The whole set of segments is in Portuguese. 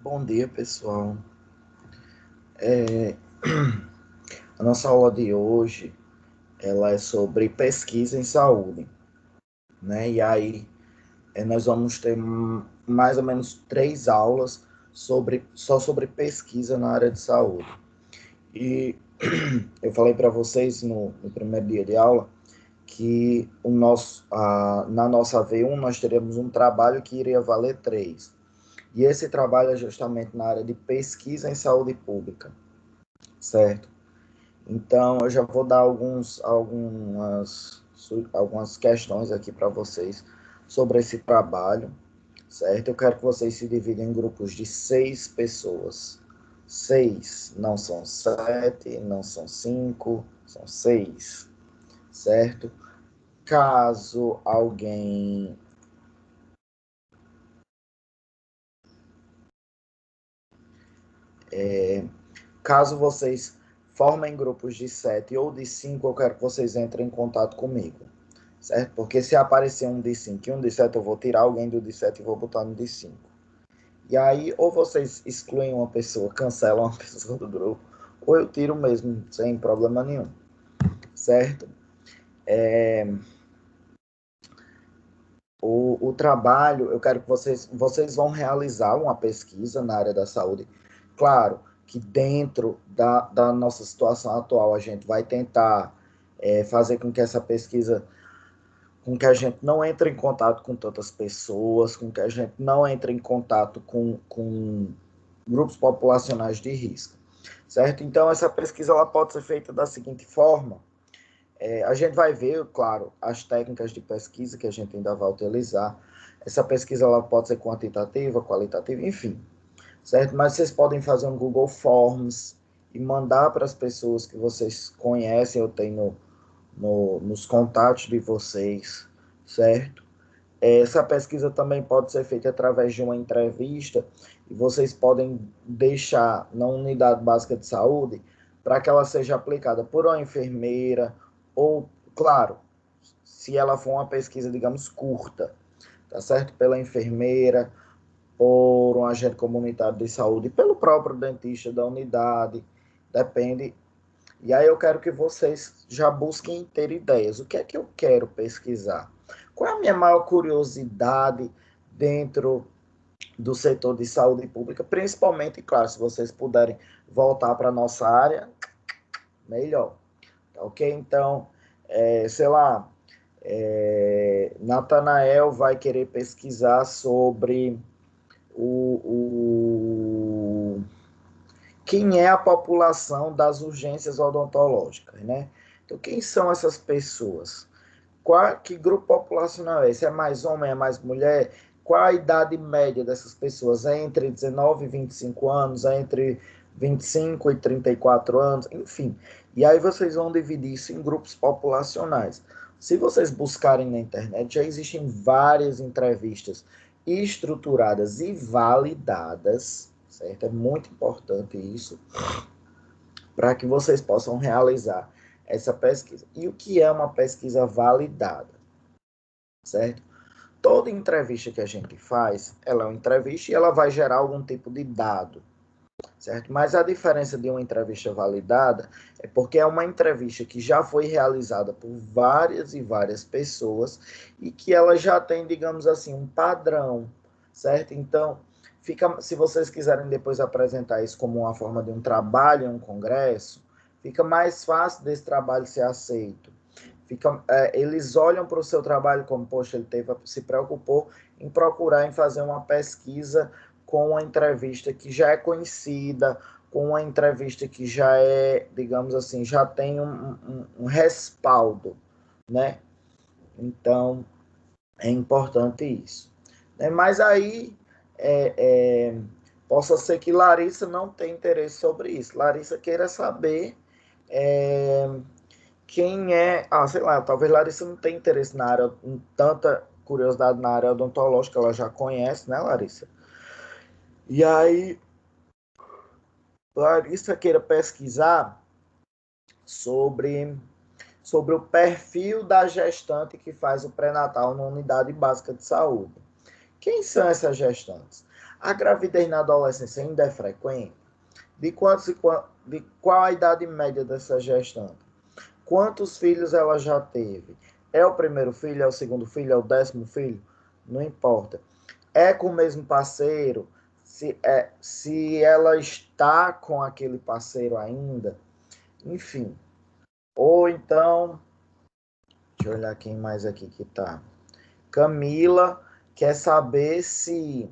Bom dia, pessoal. A nossa aula de hoje, ela é sobre pesquisa em saúde, né? E aí, nós vamos ter mais ou menos 3 aulas só sobre pesquisa na área de saúde. E eu falei para vocês no primeiro dia de aula que na nossa V1 nós teremos um trabalho que iria valer 3. E esse trabalho é justamente na área de pesquisa em saúde pública, certo? Então, eu já vou dar algumas questões aqui para vocês sobre esse trabalho, certo? Eu quero que vocês se dividam em grupos de 6 pessoas. 6, não são 7, não são 5, são 6, certo? Caso alguém Caso vocês formem grupos de 7 ou de 5, eu quero que vocês entrem em contato comigo, certo? Porque se aparecer um de 5 e um de 7, eu vou tirar alguém do de 7 e vou botar no de 5. E aí, ou vocês excluem uma pessoa, cancelam uma pessoa do grupo, ou eu tiro mesmo, sem problema nenhum, certo? O trabalho, eu quero que vocês vão realizar uma pesquisa na área da saúde. Claro que dentro da nossa situação atual, a gente vai tentar fazer com que essa pesquisa, com que a gente não entre em contato com tantas pessoas, com que a gente não entre em contato com grupos populacionais de risco, certo? Então, essa pesquisa ela pode ser feita da seguinte forma. A gente vai ver, claro, as técnicas de pesquisa que a gente ainda vai utilizar. Essa pesquisa ela pode ser quantitativa, qualitativa, enfim, certo? Mas vocês podem fazer um Google Forms e mandar para as pessoas que vocês conhecem, eu tenho nos contatos de vocês, certo? Essa pesquisa também pode ser feita através de uma entrevista e vocês podem deixar na unidade básica de saúde para que ela seja aplicada por uma enfermeira ou, claro, se ela for uma pesquisa, digamos, curta, tá certo? Pela enfermeira, por um agente comunitário de saúde, pelo próprio dentista da unidade, depende. E aí eu quero que vocês já busquem ter ideias. O que é que eu quero pesquisar? Qual é a minha maior curiosidade dentro do setor de saúde pública? Principalmente, claro, se vocês puderem voltar para a nossa área, melhor. Tá ok? Então, sei lá, Natanael vai querer pesquisar sobre o quem é a população das urgências odontológicas, né? Então, quem são essas pessoas? Que grupo populacional é esse? É mais homem, é mais mulher? Qual a idade média dessas pessoas? É entre 19 e 25 anos? É entre 25 e 34 anos? Enfim. E aí vocês vão dividir isso em grupos populacionais. Se vocês buscarem na internet, já existem várias entrevistas estruturadas e validadas, certo? É muito importante isso, para que vocês possam realizar essa pesquisa. E o que é uma pesquisa validada, certo? Toda entrevista que a gente faz, ela é uma entrevista e ela vai gerar algum tipo de dado, certo? Mas a diferença de uma entrevista validada é porque é uma entrevista que já foi realizada por várias e várias pessoas e que ela já tem, digamos assim, um padrão, certo? Então, se vocês quiserem depois apresentar isso como uma forma de um trabalho em um congresso, fica mais fácil desse trabalho ser aceito. Eles olham para o seu trabalho como, poxa, se preocupou em procurar, em fazer uma pesquisa com uma entrevista que já é conhecida, com uma entrevista que já é, digamos assim, já tem um respaldo, né? Então, é importante isso. Mas aí, é, é, possa ser que Larissa não tenha interesse sobre isso. Larissa queira saber quem é... sei lá, talvez Larissa não tenha interesse na área, tanta curiosidade na área odontológica, ela já conhece, né, Larissa? E aí, Larissa queira pesquisar sobre, sobre o perfil da gestante que faz o pré-natal na unidade básica de saúde. Quem são essas gestantes? A gravidez na adolescência ainda é frequente? De qual a idade média dessa gestante? Quantos filhos ela já teve? É o primeiro filho, é o segundo filho, é o 10º filho? Não importa. É com o mesmo parceiro? Se ela está com aquele parceiro ainda? Enfim. Ou então, deixa eu olhar quem mais aqui que tá. Camila quer saber se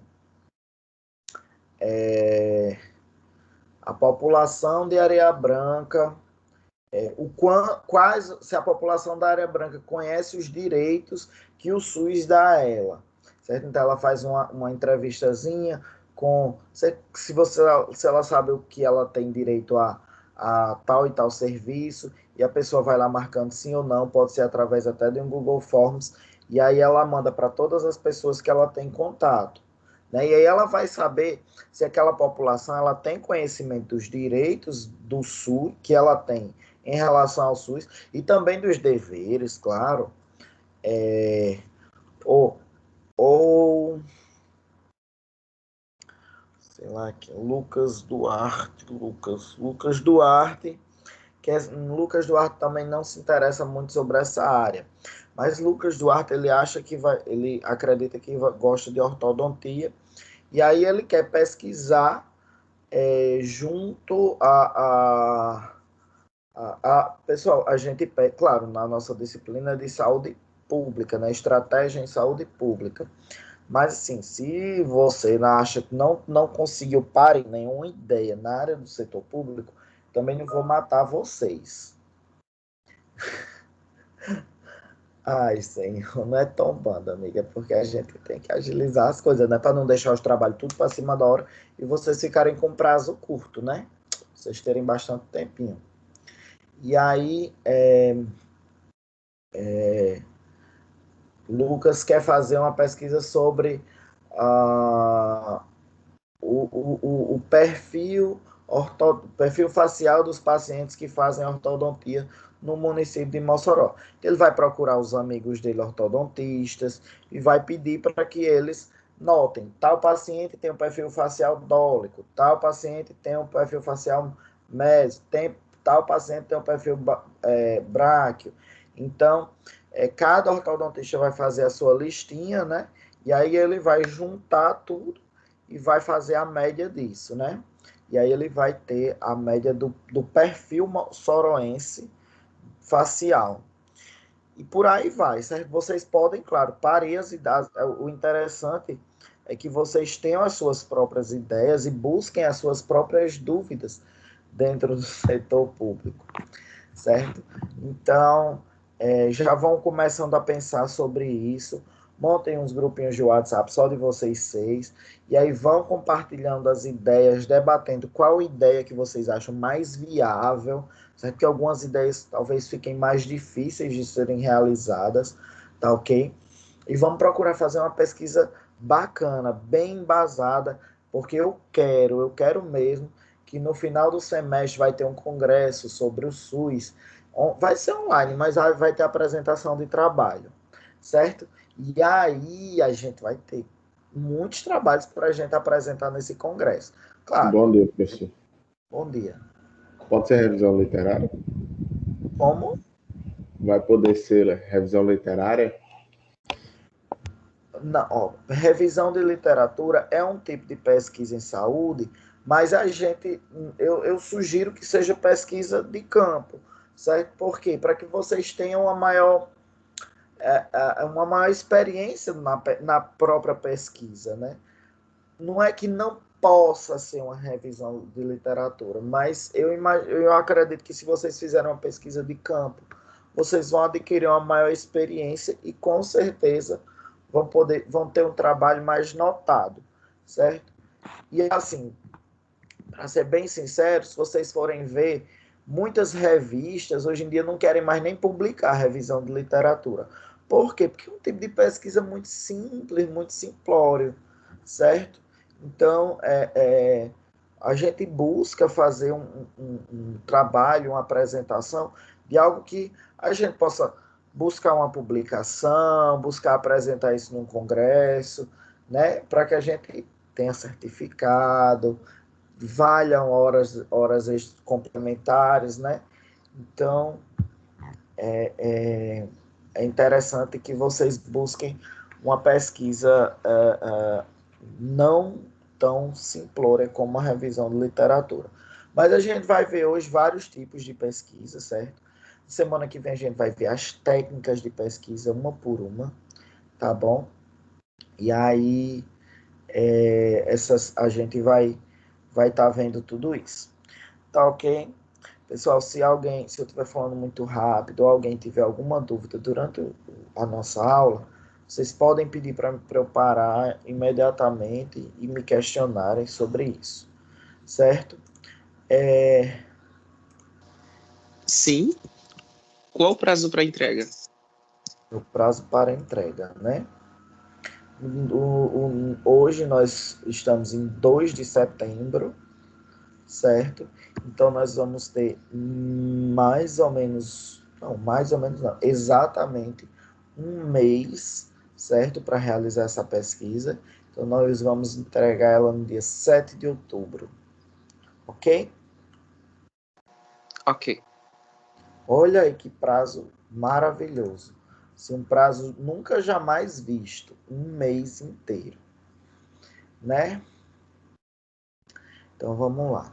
a população de Areia Branca, se a população da Areia Branca conhece os direitos que o SUS dá a ela, certo? Então ela faz uma entrevistazinha com se ela sabe o que ela tem direito a tal e tal serviço, e a pessoa vai lá marcando sim ou não, pode ser através até de um Google Forms, e aí ela manda para todas as pessoas que ela tem contato, né? E aí ela vai saber se aquela população ela tem conhecimento dos direitos do SUS que ela tem em relação ao SUS e também dos deveres, claro. Ou, ou sei lá, Lucas Duarte, Lucas Duarte também não se interessa muito sobre essa área, mas Lucas Duarte ele acredita que gosta de ortodontia, e aí ele quer pesquisar junto pessoal, a gente, claro, na nossa disciplina de saúde pública, né, estratégia em saúde pública. Mas, assim, se você acha que não conseguiu parar nenhuma ideia na área do setor público, também não vou matar vocês. Ai, senhor, não é tão banda, amiga, porque a gente tem que agilizar as coisas, né? Para não deixar os trabalhos tudo para cima da hora e vocês ficarem com prazo curto, né? Vocês terem bastante tempinho. E aí, Lucas quer fazer uma pesquisa sobre o perfil facial dos pacientes que fazem ortodontia no município de Mossoró. Ele vai procurar os amigos dele ortodontistas e vai pedir para que eles notem, tal paciente tem um perfil facial dólico, tal paciente tem um perfil facial médio, tal paciente tem um perfil bráquio. Então, cada ortodontista vai fazer a sua listinha, né? E aí ele vai juntar tudo e vai fazer a média disso, né? E aí ele vai ter a média do perfil soroense facial. E por aí vai, certo? Vocês podem, claro, parir as ideias. O interessante é que vocês tenham as suas próprias ideias e busquem as suas próprias dúvidas dentro do setor público, certo? Então, já vão começando a pensar sobre isso. Montem uns grupinhos de WhatsApp só de vocês 6, e aí vão compartilhando as ideias, debatendo qual ideia que vocês acham mais viável, certo? Que algumas ideias talvez fiquem mais difíceis de serem realizadas, tá ok? E vamos procurar fazer uma pesquisa bacana, bem embasada, porque eu quero mesmo que no final do semestre vai ter um congresso sobre o SUS. Vai ser online, mas vai ter apresentação de trabalho, certo? E aí a gente vai ter muitos trabalhos para a gente apresentar nesse congresso. Claro. Bom dia, professor. Bom dia. Pode ser revisão literária? Como? Vai poder ser revisão literária? Não, ó, revisão de literatura é um tipo de pesquisa em saúde, mas eu sugiro que seja pesquisa de campo, certo? Por quê? Para que vocês tenham uma maior experiência na própria pesquisa, né? Não é que não possa ser uma revisão de literatura, mas eu acredito que se vocês fizerem uma pesquisa de campo, vocês vão adquirir uma maior experiência e com certeza vão ter um trabalho mais notado, certo? E assim, para ser bem sincero, se vocês forem ver, muitas revistas hoje em dia não querem mais nem publicar revisão de literatura. Por quê? Porque é um tipo de pesquisa muito simples, muito simplório, certo? Então, a gente busca fazer um trabalho, uma apresentação de algo que a gente possa buscar uma publicação, buscar apresentar isso num congresso, né? Para que a gente tenha certificado, valham horas complementares, né? Então, é interessante que vocês busquem uma pesquisa não tão simplória como a revisão de literatura. Mas a gente vai ver hoje vários tipos de pesquisa, certo? Semana que vem a gente vai ver as técnicas de pesquisa uma por uma, tá bom? E aí a gente vai estar vendo tudo isso. Tá ok? Pessoal, se eu estiver falando muito rápido ou alguém tiver alguma dúvida durante a nossa aula, vocês podem pedir para eu parar imediatamente e me questionarem sobre isso, certo? Sim. Qual o prazo para entrega? O prazo para entrega, né? Hoje nós estamos em 2 de setembro, certo? Então nós vamos ter exatamente um mês, certo? Para realizar essa pesquisa. Então nós vamos entregar ela no dia 7 de outubro, ok? Ok. Olha aí que prazo maravilhoso. Assim, um prazo nunca jamais visto, um mês inteiro, né? Então vamos lá.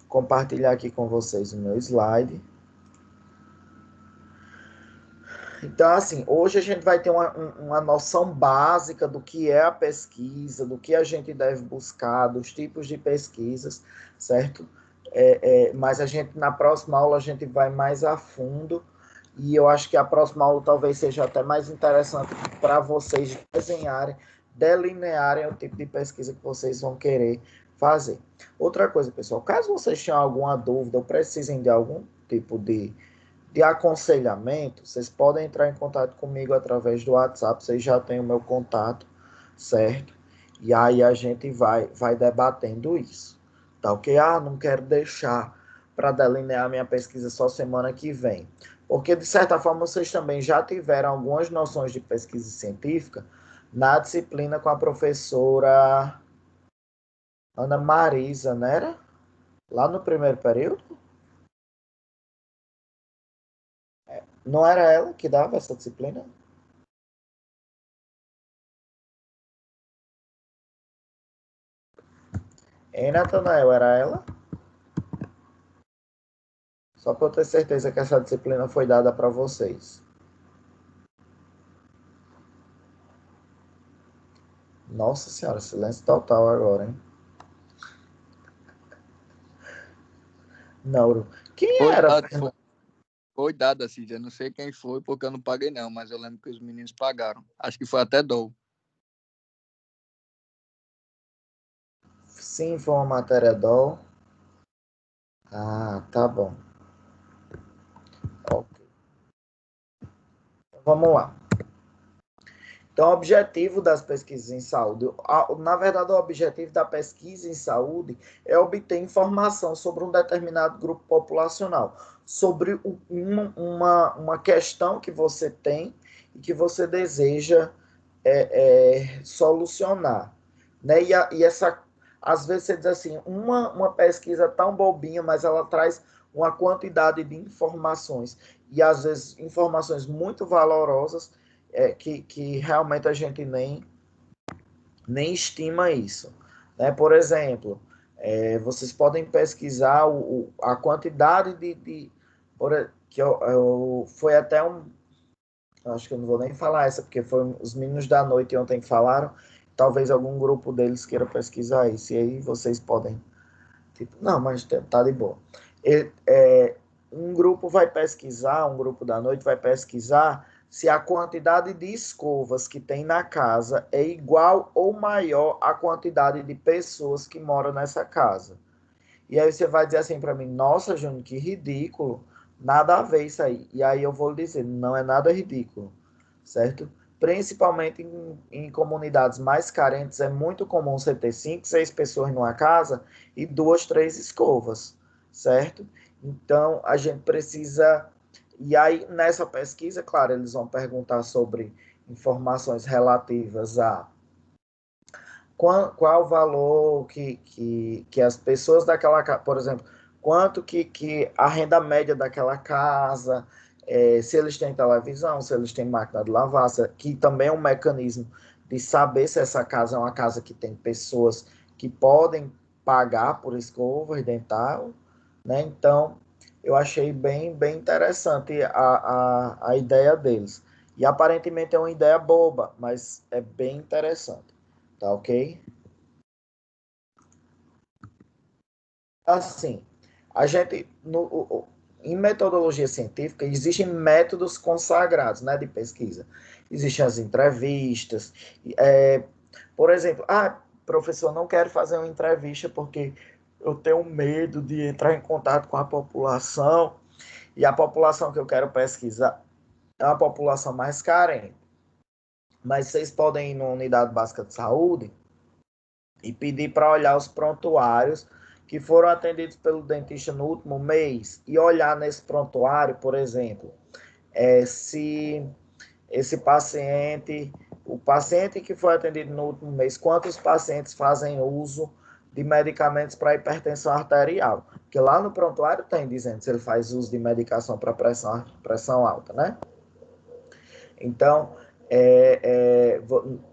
Compartilhar aqui com vocês o meu slide. Então, assim, hoje a gente vai ter uma noção básica do que é a pesquisa, do que a gente deve buscar, dos tipos de pesquisas, certo? Mas na próxima aula a gente vai mais a fundo e eu acho que a próxima aula talvez seja até mais interessante para vocês desenharem, delinearem o tipo de pesquisa que vocês vão querer fazer. Outra coisa, pessoal, caso vocês tenham alguma dúvida ou precisem de algum tipo de aconselhamento, vocês podem entrar em contato comigo através do WhatsApp, vocês já têm o meu contato, certo? E aí a gente vai debatendo isso, tá ok? Não quero deixar para delinear minha pesquisa só semana que vem, porque de certa forma vocês também já tiveram algumas noções de pesquisa científica na disciplina com a professora Ana Marisa, né? Era? Lá no primeiro período? Não era ela que dava essa disciplina? Hein, Natanael, era ela? Só para eu ter certeza que essa disciplina foi dada para vocês. Nossa senhora, silêncio total agora, hein? Nauro. Quem Foi era, dado, Fernando? foi dado, assim, eu não sei quem foi, porque eu não paguei não, mas eu lembro que os meninos pagaram. Acho que foi até dou. Sim, foi uma matéria DOL. Tá bom. Ok. Vamos lá. Então, o objetivo das pesquisas em saúde, na verdade, o objetivo da pesquisa em saúde é obter informação sobre um determinado grupo populacional, sobre uma questão que você tem e que você deseja solucionar. Né? Às vezes você diz assim, uma pesquisa tão bobinha, mas ela traz uma quantidade de informações, e às vezes informações muito valorosas, que realmente a gente nem estima isso. Né? Por exemplo, vocês podem pesquisar a quantidade foi até acho que eu não vou nem falar essa, porque foi os meninos da noite ontem que falaram, talvez algum grupo deles queira pesquisar isso, e aí vocês podem, tipo, não, mas tá de boa. Um grupo da noite vai pesquisar se a quantidade de escovas que tem na casa é igual ou maior à quantidade de pessoas que moram nessa casa. E aí você vai dizer assim para mim, nossa, Júnior, que ridículo, nada a ver isso aí. E aí eu vou lhe dizer, não é nada ridículo, certo? Principalmente em comunidades mais carentes, é muito comum você ter 5, 6 pessoas numa casa e 2, 3 escovas, certo? Então, a gente precisa... E aí, nessa pesquisa, claro, eles vão perguntar sobre informações relativas a qual o valor que as pessoas daquela casa, por exemplo, quanto que a renda média daquela casa, se eles têm televisão, se eles têm máquina de lavar, que também é um mecanismo de saber se essa casa é uma casa que tem pessoas que podem pagar por escova dental, né? Então, eu achei bem interessante a ideia deles. E aparentemente é uma ideia boba, mas é bem interessante. Tá ok? Assim, a gente, em metodologia científica, existem métodos consagrados, né, de pesquisa. Existem as entrevistas. É, por exemplo, professor, não quero fazer uma entrevista porque eu tenho medo de entrar em contato com a população e a população que eu quero pesquisar é uma população mais carente. Mas vocês podem ir numa unidade básica de saúde e pedir para olhar os prontuários que foram atendidos pelo dentista no último mês e olhar nesse prontuário, por exemplo, se esse paciente, o paciente que foi atendido no último mês, quantos pacientes fazem uso de medicamentos para hipertensão arterial? Porque lá no prontuário tem dizendo se ele faz uso de medicação para pressão alta, né? Então,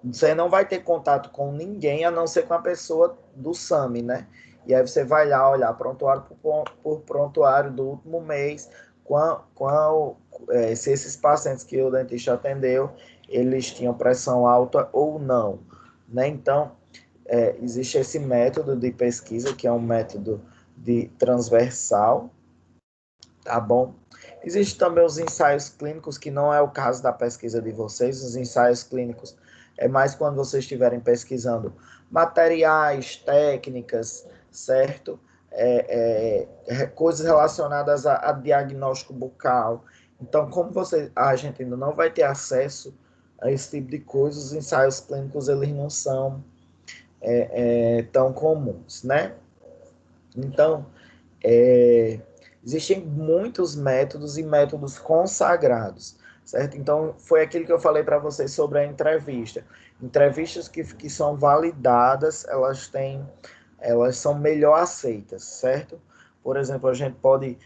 você não vai ter contato com ninguém a não ser com a pessoa do SAMI, né? E aí você vai lá olhar prontuário por prontuário do último mês, se esses pacientes que o dentista atendeu, eles tinham pressão alta ou não, né? Então, existe esse método de pesquisa, que é um método de transversal, tá bom? Existem também os ensaios clínicos, que não é o caso da pesquisa de vocês. Os ensaios clínicos é mais quando vocês estiverem pesquisando materiais, técnicas, certo? Coisas relacionadas a diagnóstico bucal. Então, como a gente ainda não vai ter acesso a esse tipo de coisas, os ensaios clínicos eles não são tão comuns, né? Então, existem muitos métodos e métodos consagrados, certo? Então, foi aquilo que eu falei para vocês sobre a entrevista. Entrevistas que são validadas, elas são melhor aceitas, certo? Por exemplo, a gente pode,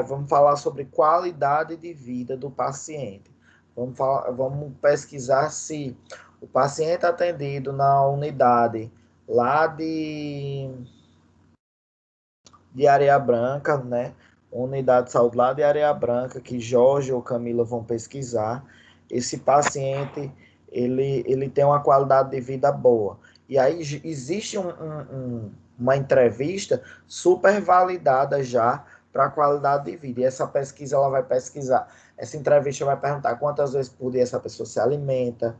vamos falar sobre qualidade de vida do paciente. Vamos pesquisar se o paciente atendido na unidade lá de Areia Branca, né? Unidade de saúde lá de Areia Branca, que Jorge ou Camila vão pesquisar. Esse paciente, ele tem uma qualidade de vida boa. E aí existe uma entrevista super validada já para a qualidade de vida. E essa pesquisa, ela vai pesquisar. Essa entrevista vai perguntar quantas vezes por dia essa pessoa se alimenta,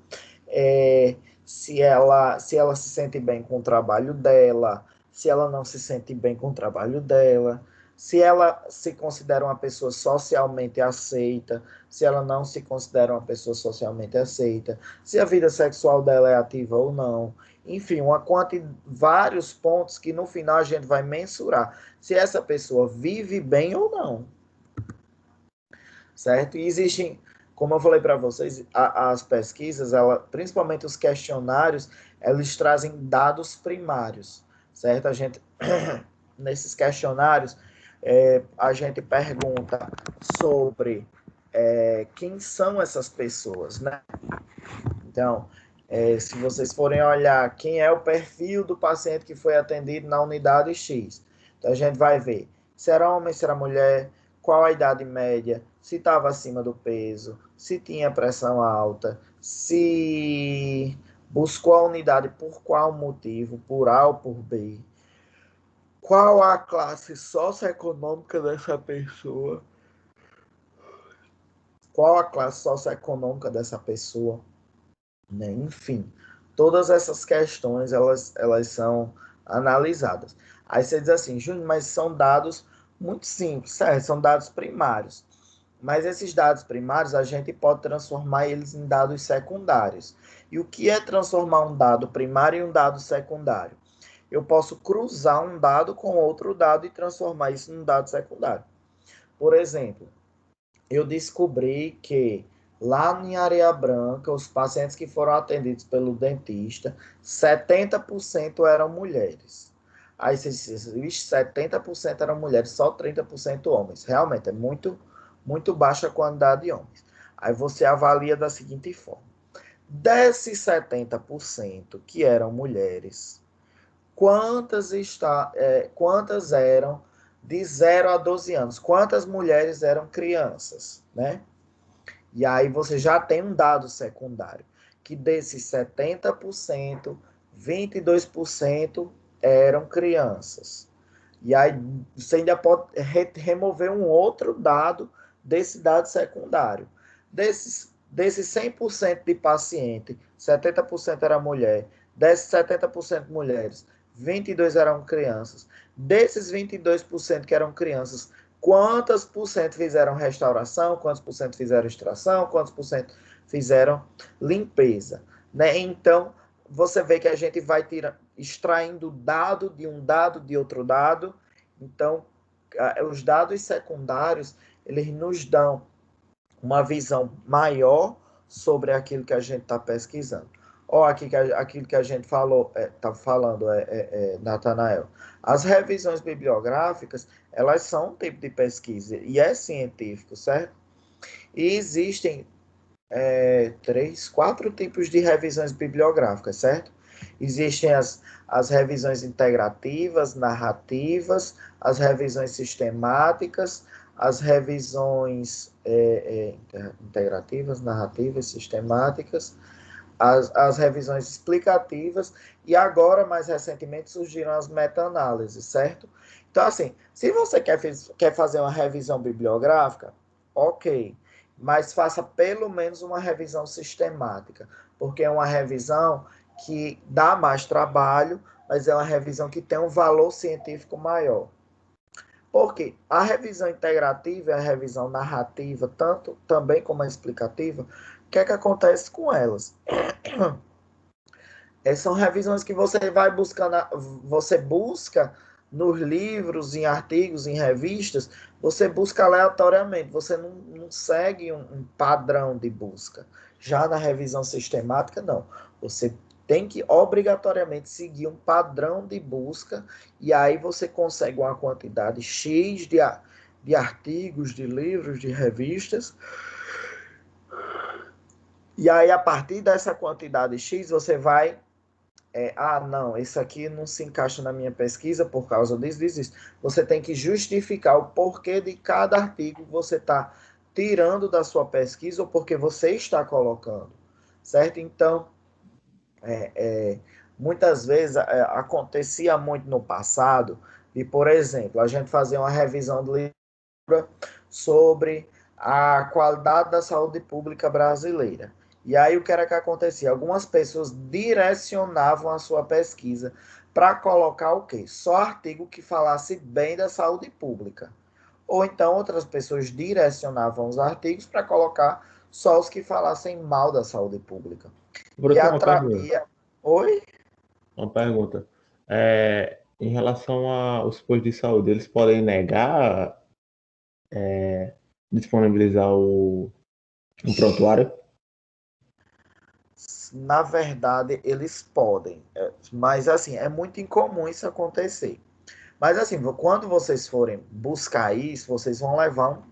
se ela se sente bem com o trabalho dela, se ela não se sente bem com o trabalho dela, se ela se considera uma pessoa socialmente aceita, se ela não se considera uma pessoa socialmente aceita, se a vida sexual dela é ativa ou não. Enfim, vários pontos que no final a gente vai mensurar se essa pessoa vive bem ou não. Certo? E existem, como eu falei para vocês, as pesquisas, principalmente os questionários, eles trazem dados primários, certo? Nesses questionários, a gente pergunta sobre quem são essas pessoas, né? Então, se vocês forem olhar quem é o perfil do paciente que foi atendido na unidade X, então a gente vai ver se era homem, se era mulher, qual a idade média, se estava acima do peso, se tinha pressão alta, se buscou a unidade por qual motivo, por A ou por B, qual a classe socioeconômica dessa pessoa, qual a classe socioeconômica dessa pessoa, né? Enfim, todas essas questões, elas são analisadas. Aí você diz assim, Júnior, mas são dados muito simples, certo? São dados primários. Mas esses dados primários, a gente pode transformar eles em dados secundários. E o que é transformar um dado primário em um dado secundário? Eu posso cruzar um dado com outro dado e transformar isso num dado secundário. Por exemplo, eu descobri que Lá em Areia Branca, os pacientes que foram atendidos pelo dentista, 70% eram mulheres. Aí você diz, "Vixe, 70% eram mulheres, só 30% homens." Realmente, é muito baixa a quantidade de homens. Aí você avalia da seguinte forma. Desses 70% que eram mulheres, quantas eram de 0 a 12 anos? Quantas mulheres eram crianças, né? E aí você já tem um dado secundário, que desses 70%, 22% eram crianças. E aí você ainda pode remover um outro dado desse dado secundário. Desses 100% de paciente, 70% era mulher, desses 70% mulheres, 22% eram crianças. Desses 22% que eram crianças, quantos por cento fizeram restauração, quantos por cento fizeram extração, quantos por cento fizeram limpeza, né? Então, você vê que a gente vai extraindo dado de um dado de outro dado. Então, os dados secundários, eles nos dão uma visão maior sobre aquilo que a gente está pesquisando. Ó, aquilo que a gente está falando, Natanael. As revisões bibliográficas, elas são um tipo de pesquisa e é científico, certo? E existem 4 tipos de revisões bibliográficas, certo? Existem as revisões integrativas, narrativas, as revisões sistemáticas, as revisões integrativas, narrativas, sistemáticas, as revisões explicativas, e agora, mais recentemente, surgiram as meta-análises, certo? Então, assim, se você quer fazer uma revisão bibliográfica, ok, mas faça pelo menos uma revisão sistemática, porque é uma revisão que dá mais trabalho, mas é uma revisão que tem um valor científico maior. Porque a revisão integrativa e a revisão narrativa, tanto também como a explicativa, o que é que acontece com elas? São revisões que você vai buscando, você busca nos livros, em artigos, em revistas, você busca aleatoriamente, você não segue um padrão de busca. Já na revisão sistemática, não. Você tem que obrigatoriamente seguir um padrão de busca, e aí você consegue uma quantidade X de artigos, de livros, de revistas. E aí, a partir dessa quantidade X, você vai não, isso aqui não se encaixa na minha pesquisa por causa disso. Você tem que justificar o porquê de cada artigo que você está tirando da sua pesquisa ou porque você está colocando, certo? Então, muitas vezes acontecia muito no passado e, por exemplo, a gente fazia uma revisão do livro sobre a qualidade da saúde pública brasileira. E aí o que era que acontecia? Algumas pessoas direcionavam a sua pesquisa para colocar o quê? Só artigo que falasse bem da saúde pública. Ou então outras pessoas direcionavam os artigos para colocar só os que falassem mal da saúde pública. Professor, uma pergunta. Oi? Uma pergunta. Em relação aos postos de saúde, eles podem negar disponibilizar um prontuário? Na verdade, eles podem, mas assim, é muito incomum isso acontecer. Mas assim, quando vocês forem buscar isso, vocês vão levar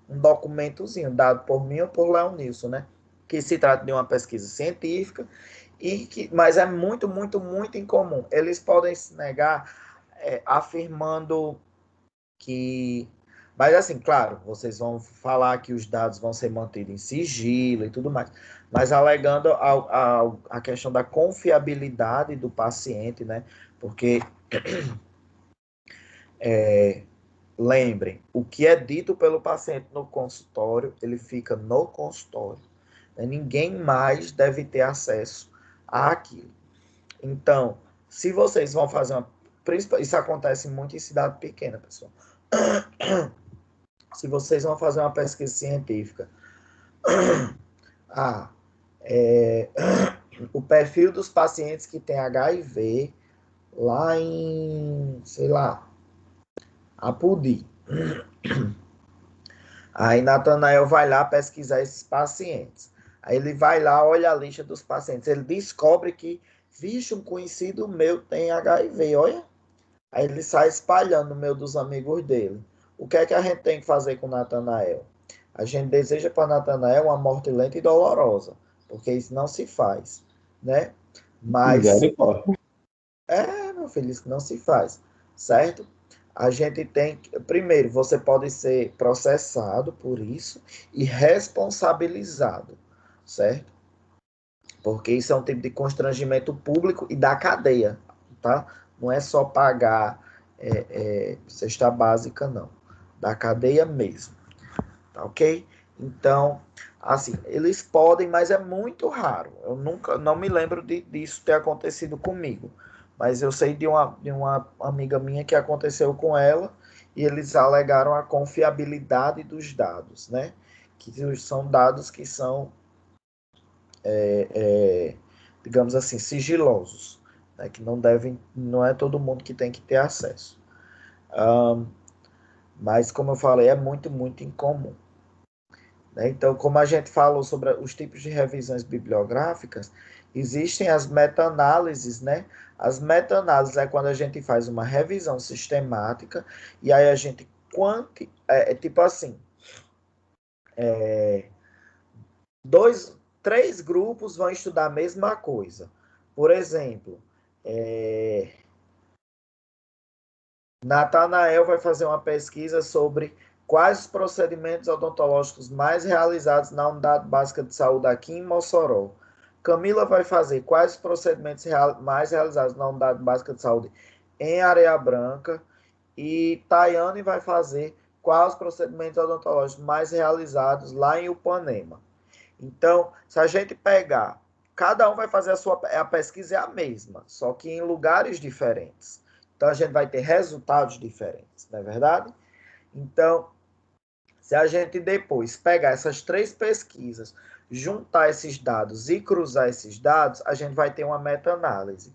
um documentozinho dado por mim ou por Leonilson, né? Que se trata de uma pesquisa científica, mas é muito incomum. Eles podem se negar afirmando que... Mas assim, claro, vocês vão falar que os dados vão ser mantidos em sigilo e tudo mais, mas alegando a questão da confiabilidade do paciente, né? Porque lembrem, o que é dito pelo paciente no consultório, ele fica no consultório. Ninguém mais deve ter acesso àquilo. Então, se vocês vão fazer uma... Isso acontece muito em cidade pequena, pessoal. Se vocês vão fazer uma pesquisa científica, o perfil dos pacientes que têm HIV lá em, sei lá, Apodi. Aí Natanael vai lá pesquisar esses pacientes. Aí ele vai lá, olha a lista dos pacientes. Ele descobre que, vixe, um conhecido meu tem HIV, olha. Aí ele sai espalhando no meio dos amigos dele. O que é que a gente tem que fazer com Natanael? A gente deseja para Natanael uma morte lenta e dolorosa, porque isso não se faz, né? Mas, Misericórdia. meu filho, isso não se faz, certo? A gente tem que, primeiro, você pode ser processado por isso e responsabilizado, certo? Porque isso é um tipo de constrangimento público e da cadeia, tá? Não é só pagar cesta básica, não. Da cadeia mesmo, tá ok? Então, assim, eles podem, mas é muito raro. Eu nunca, não me lembro disso ter acontecido comigo. Mas eu sei de uma amiga minha que aconteceu com ela e eles alegaram a confiabilidade dos dados, né? Que são dados que são digamos assim, sigilosos, né, que não é todo mundo que tem que ter acesso. Mas, como eu falei, é muito, muito incomum. Né? Então, como a gente falou sobre os tipos de revisões bibliográficas, existem as meta-análises, né? As meta-análises é quando a gente faz uma revisão sistemática e aí a gente tipo assim, três grupos vão estudar a mesma coisa. Por exemplo, Natanael vai fazer uma pesquisa sobre quais os procedimentos odontológicos mais realizados na unidade básica de saúde aqui em Mossoró. Camila vai fazer quais os procedimentos mais realizados na unidade básica de saúde em Areia Branca. E Tayane vai fazer quais os procedimentos odontológicos mais realizados lá em Upanema. Então, se a gente pegar, cada um vai fazer a pesquisa é a mesma, só que em lugares diferentes. Então, a gente vai ter resultados diferentes, não é verdade? Então, se a gente depois pegar essas três pesquisas, juntar esses dados e cruzar esses dados, a gente vai ter uma meta-análise.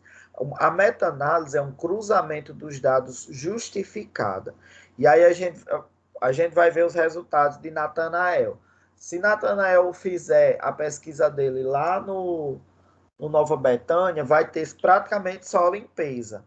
A meta-análise é um cruzamento dos dados justificada. E aí a gente vai ver os resultados de Natanael. Se Natanael fizer a pesquisa dele lá no Nova Betânia, vai ter praticamente só limpeza.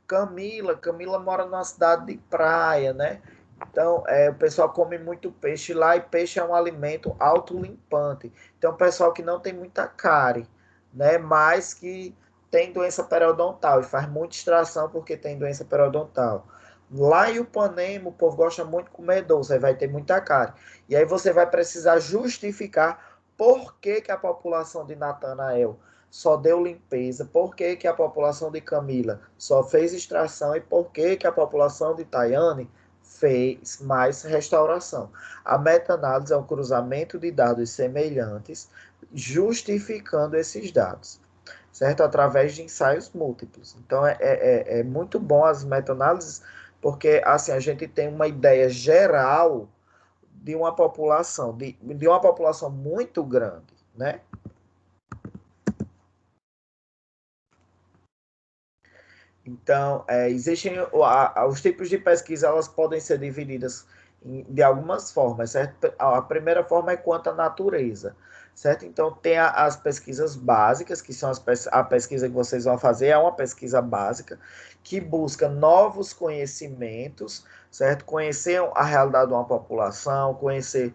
Camila mora numa cidade de praia, né? Então, o pessoal come muito peixe lá e peixe é um alimento autolimpante. Então, o pessoal que não tem muita cárie, né? Mas que tem doença periodontal e faz muita extração porque tem doença periodontal. Lá em Upanema, o povo gosta muito de comer doce, aí vai ter muita cárie. E aí você vai precisar justificar por que, que a população de Natanael só deu limpeza, por que, que a população de Camila só fez extração e por que, que a população de Tayane fez mais restauração. A meta-análise é um cruzamento de dados semelhantes, justificando esses dados, certo? Através de ensaios múltiplos. Então, é muito bom as meta-análises, porque assim a gente tem uma ideia geral de uma população, de uma população muito grande, né? Então, existem os tipos de pesquisa, elas podem ser divididas de algumas formas, certo? A primeira forma é quanto à natureza, certo? Então, tem as pesquisas básicas, que são a pesquisa que vocês vão fazer, é uma pesquisa básica, que busca novos conhecimentos, certo? Conhecer a realidade de uma população, conhecer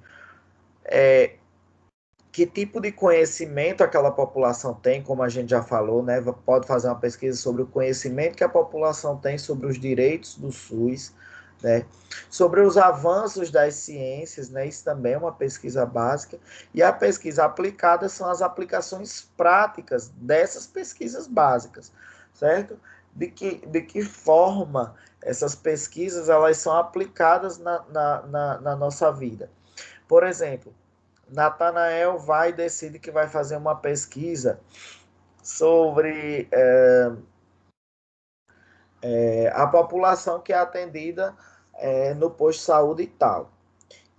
que tipo de conhecimento aquela população tem, como a gente já falou, né? Pode fazer uma pesquisa sobre o conhecimento que a população tem sobre os direitos do SUS, né? Sobre os avanços das ciências, né? Isso também é uma pesquisa básica. E a pesquisa aplicada são as aplicações práticas dessas pesquisas básicas, certo? De que forma essas pesquisas elas são aplicadas na nossa vida. Por exemplo, Natanael vai e decide que vai fazer uma pesquisa sobre a população que é atendida no posto de saúde e tal.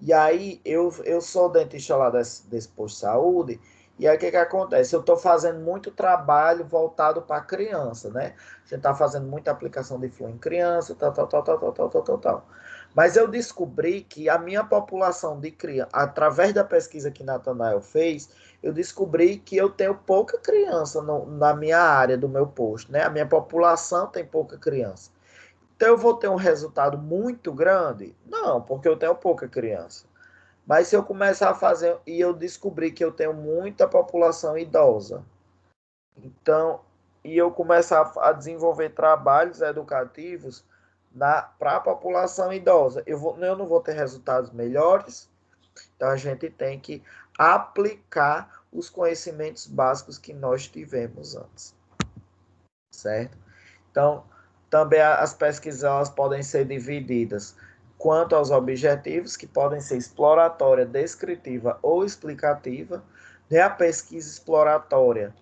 E aí, eu sou dentista lá desse posto de saúde, e aí o que acontece? Eu estou fazendo muito trabalho voltado para criança, né? A gente está fazendo muita aplicação de flúor em criança, tal. Mas eu descobri que a minha população de criança, através da pesquisa que Natanael fez, eu descobri que eu tenho pouca criança na minha área do meu posto, né? A minha população tem pouca criança. Então eu vou ter um resultado muito grande? Não, porque eu tenho pouca criança. Mas se eu começar a fazer, e eu descobri que eu tenho muita população idosa, então, e eu começar a desenvolver trabalhos educativos para a população idosa, eu não vou ter resultados melhores, então a gente tem que aplicar os conhecimentos básicos que nós tivemos antes, certo? Então, também as pesquisas elas podem ser divididas quanto aos objetivos, que podem ser exploratória, descritiva ou explicativa, né? A pesquisa exploratória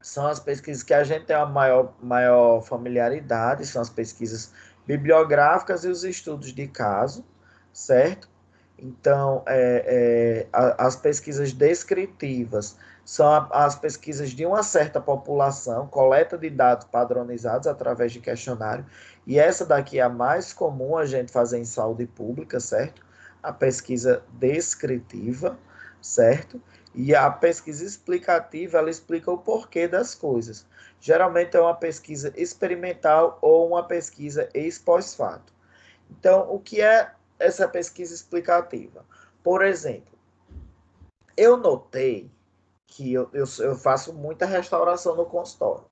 são as pesquisas que a gente tem uma maior familiaridade, são as pesquisas bibliográficas e os estudos de caso, certo? Então, as pesquisas descritivas são as pesquisas de uma certa população, coleta de dados padronizados através de questionário, e essa daqui é a mais comum a gente fazer em saúde pública, certo? A pesquisa descritiva, certo? E a pesquisa explicativa, ela explica o porquê das coisas. Geralmente é uma pesquisa experimental ou uma pesquisa ex post facto. Então, o que é essa pesquisa explicativa? Por exemplo, eu notei que eu faço muita restauração no consultório.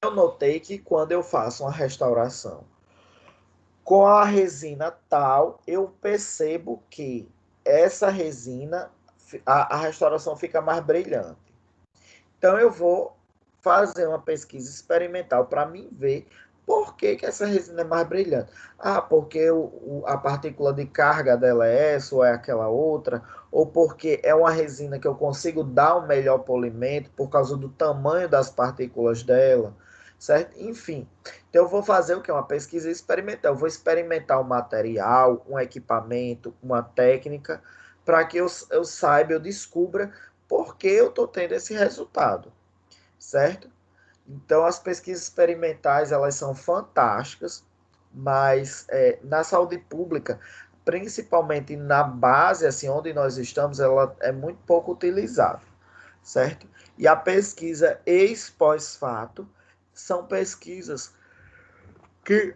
Eu notei que quando eu faço uma restauração com a resina tal, eu percebo que essa resina, a restauração fica mais brilhante. Então, eu vou fazer uma pesquisa experimental para mim ver por que essa resina é mais brilhante. Ah, porque a partícula de carga dela é essa ou é aquela outra, ou porque é uma resina que eu consigo dar um melhor polimento por causa do tamanho das partículas dela, certo? Enfim, então eu vou fazer o que? Uma pesquisa experimental. Eu vou experimentar um material, um equipamento, uma técnica, para que eu saiba, eu descubra por que eu estou tendo esse resultado, certo? Então, as pesquisas experimentais, elas são fantásticas, mas na saúde pública, principalmente na base, assim, onde nós estamos, ela é muito pouco utilizada, certo? E a pesquisa ex pós-fato são pesquisas que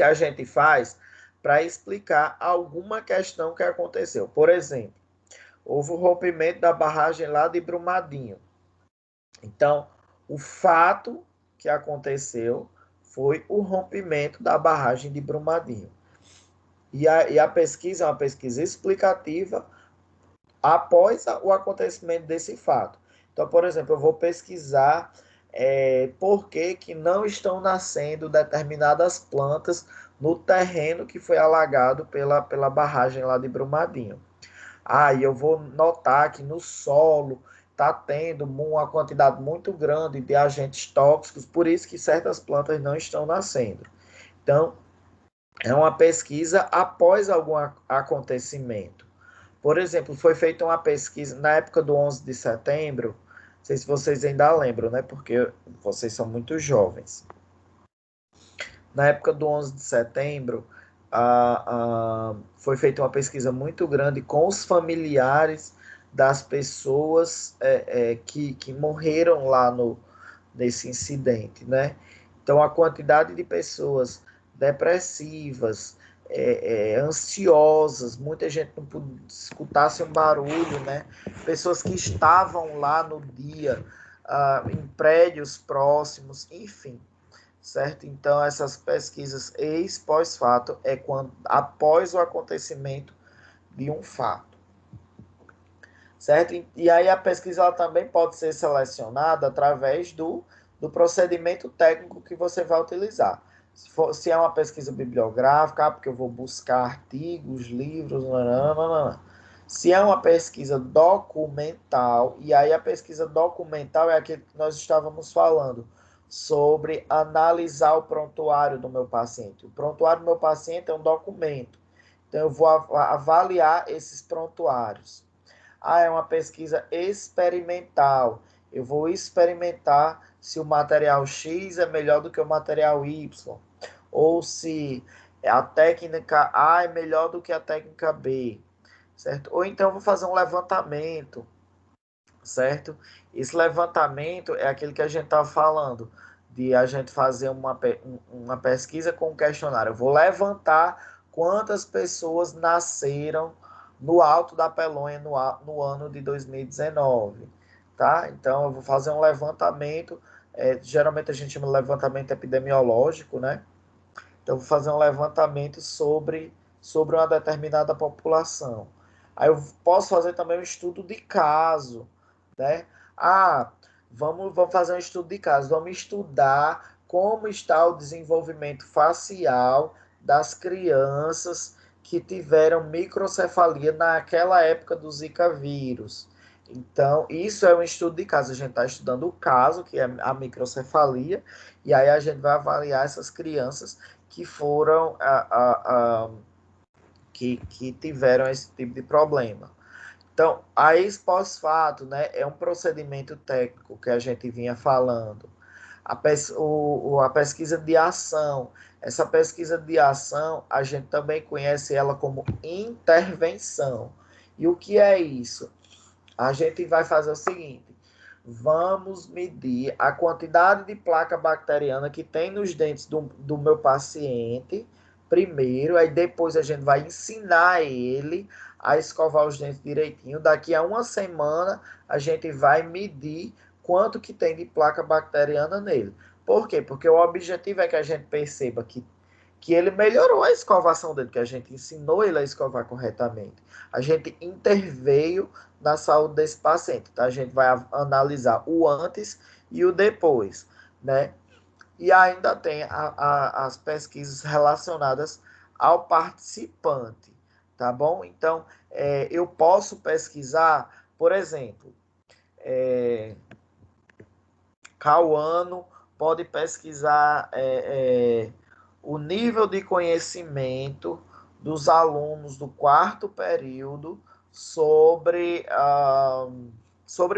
a gente faz para explicar alguma questão que aconteceu. Por exemplo, houve o rompimento da barragem lá de Brumadinho. Então, o fato que aconteceu foi o rompimento da barragem de Brumadinho. E a pesquisa é uma pesquisa explicativa após o acontecimento desse fato. Então, por exemplo, eu vou pesquisar por que não estão nascendo determinadas plantas no terreno que foi alagado pela barragem lá de Brumadinho. Aí eu vou notar que no solo está tendo uma quantidade muito grande de agentes tóxicos, por isso que certas plantas não estão nascendo. Então, é uma pesquisa após algum acontecimento. Por exemplo, foi feita uma pesquisa na época do 11 de setembro, não sei se vocês ainda lembram, né? Porque vocês são muito jovens. Na época do 11 de setembro, foi feita uma pesquisa muito grande com os familiares das pessoas que morreram lá nesse incidente, né? Então, a quantidade de pessoas depressivas, ansiosas, muita gente não podia escutasse um barulho, né? Pessoas que estavam lá no dia, em prédios próximos, enfim, certo? Então, essas pesquisas ex pós-fato é quando após o acontecimento de um fato, certo? E aí a pesquisa ela também pode ser selecionada através do procedimento técnico que você vai utilizar. Se é uma pesquisa bibliográfica, porque eu vou buscar artigos, livros, nananana. Se é uma pesquisa documental, e aí a pesquisa documental é aquilo que nós estávamos falando, sobre analisar o prontuário do meu paciente. O prontuário do meu paciente é um documento. Então, eu vou avaliar esses prontuários. É uma pesquisa experimental. Eu vou experimentar se o material X é melhor do que o material Y, ou se a técnica A é melhor do que a técnica B, certo? Ou então eu vou fazer um levantamento, certo? Esse levantamento é aquele que a gente estava falando, de a gente fazer uma pesquisa com um questionário. Eu vou levantar quantas pessoas nasceram no Alto da Pelonha no ano de 2019, tá? Então, eu vou fazer um levantamento, geralmente a gente chama de levantamento epidemiológico, né? Então, eu vou fazer um levantamento sobre uma determinada população. Aí eu posso fazer também um estudo de caso, né? Ah, vamos fazer um estudo de caso. Vamos estudar como está o desenvolvimento facial das crianças que tiveram microcefalia naquela época do Zika vírus. Então, isso é um estudo de caso. A gente está estudando o caso, que é a microcefalia, e aí a gente vai avaliar essas crianças que foram que tiveram esse tipo de problema. Então, a ex-pós-fato, né, é um procedimento técnico que a gente vinha falando. A pesquisa de ação. Essa pesquisa de ação, a gente também conhece ela como intervenção. E o que é isso? A gente vai fazer o seguinte: vamos medir a quantidade de placa bacteriana que tem nos dentes do meu paciente, primeiro, aí depois a gente vai ensinar ele a escovar os dentes direitinho. Daqui a uma semana, a gente vai medir quanto que tem de placa bacteriana nele. Por quê? Porque o objetivo é que a gente perceba que ele melhorou a escovação dele, que a gente ensinou ele a escovar corretamente. A gente interveio na saúde desse paciente, tá? A gente vai analisar o antes e o depois, né? E ainda tem as pesquisas relacionadas ao participante, tá bom? Então, eu posso pesquisar, por exemplo, Cauano pode pesquisar o nível de conhecimento dos alunos do quarto período sobre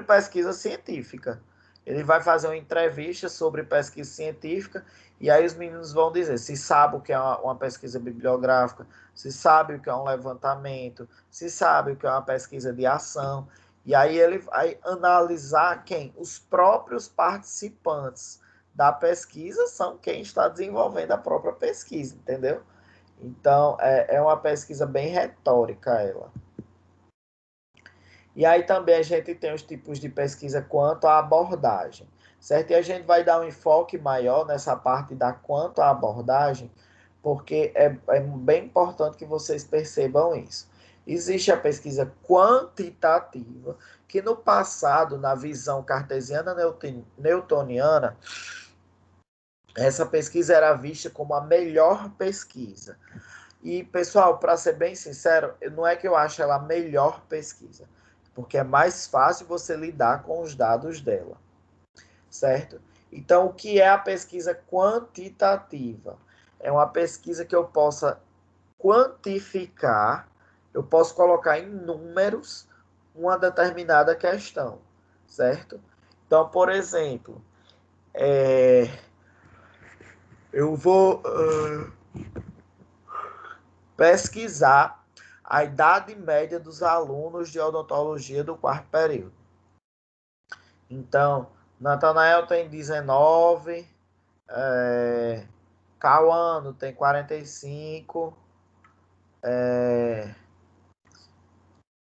pesquisa científica. Ele vai fazer uma entrevista sobre pesquisa científica e aí os meninos vão dizer se sabe o que é uma pesquisa bibliográfica, se sabe o que é um levantamento, se sabe o que é uma pesquisa de ação. E aí ele vai analisar quem? Os próprios participantes da pesquisa são quem está desenvolvendo a própria pesquisa, entendeu? Então, é uma pesquisa bem retórica ela. E aí também a gente tem os tipos de pesquisa quanto à abordagem, certo? E a gente vai dar um enfoque maior nessa parte da quanto à abordagem, porque é bem importante que vocês percebam isso. Existe a pesquisa quantitativa, que no passado, na visão cartesiana newtoniana, essa pesquisa era vista como a melhor pesquisa. E, pessoal, para ser bem sincero, não é que eu acho ela a melhor pesquisa, porque é mais fácil você lidar com os dados dela, certo? Então, o que é a pesquisa quantitativa? É uma pesquisa que eu possa quantificar, eu posso colocar em números uma determinada questão, certo? Então, por exemplo, eu vou pesquisar a idade média dos alunos de odontologia do quarto período. Então, Natanael tem 19, Cauano tem 45,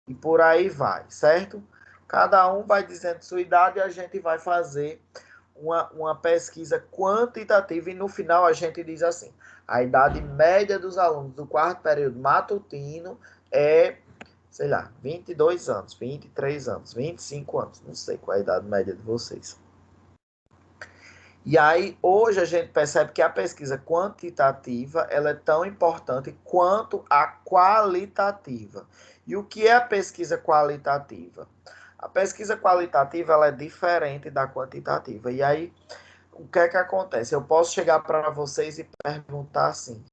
e por aí vai, certo? Cada um vai dizendo sua idade e a gente vai fazer uma pesquisa quantitativa e no final a gente diz assim, a idade média dos alunos do quarto período matutino é, sei lá, 22 anos, 23 anos, 25 anos, não sei qual é a idade média de vocês. E aí, hoje a gente percebe que a pesquisa quantitativa ela é tão importante quanto a qualitativa. E o que é a pesquisa qualitativa? A pesquisa qualitativa ela é diferente da quantitativa. E aí, o que é que acontece? Eu posso chegar para vocês e perguntar assim,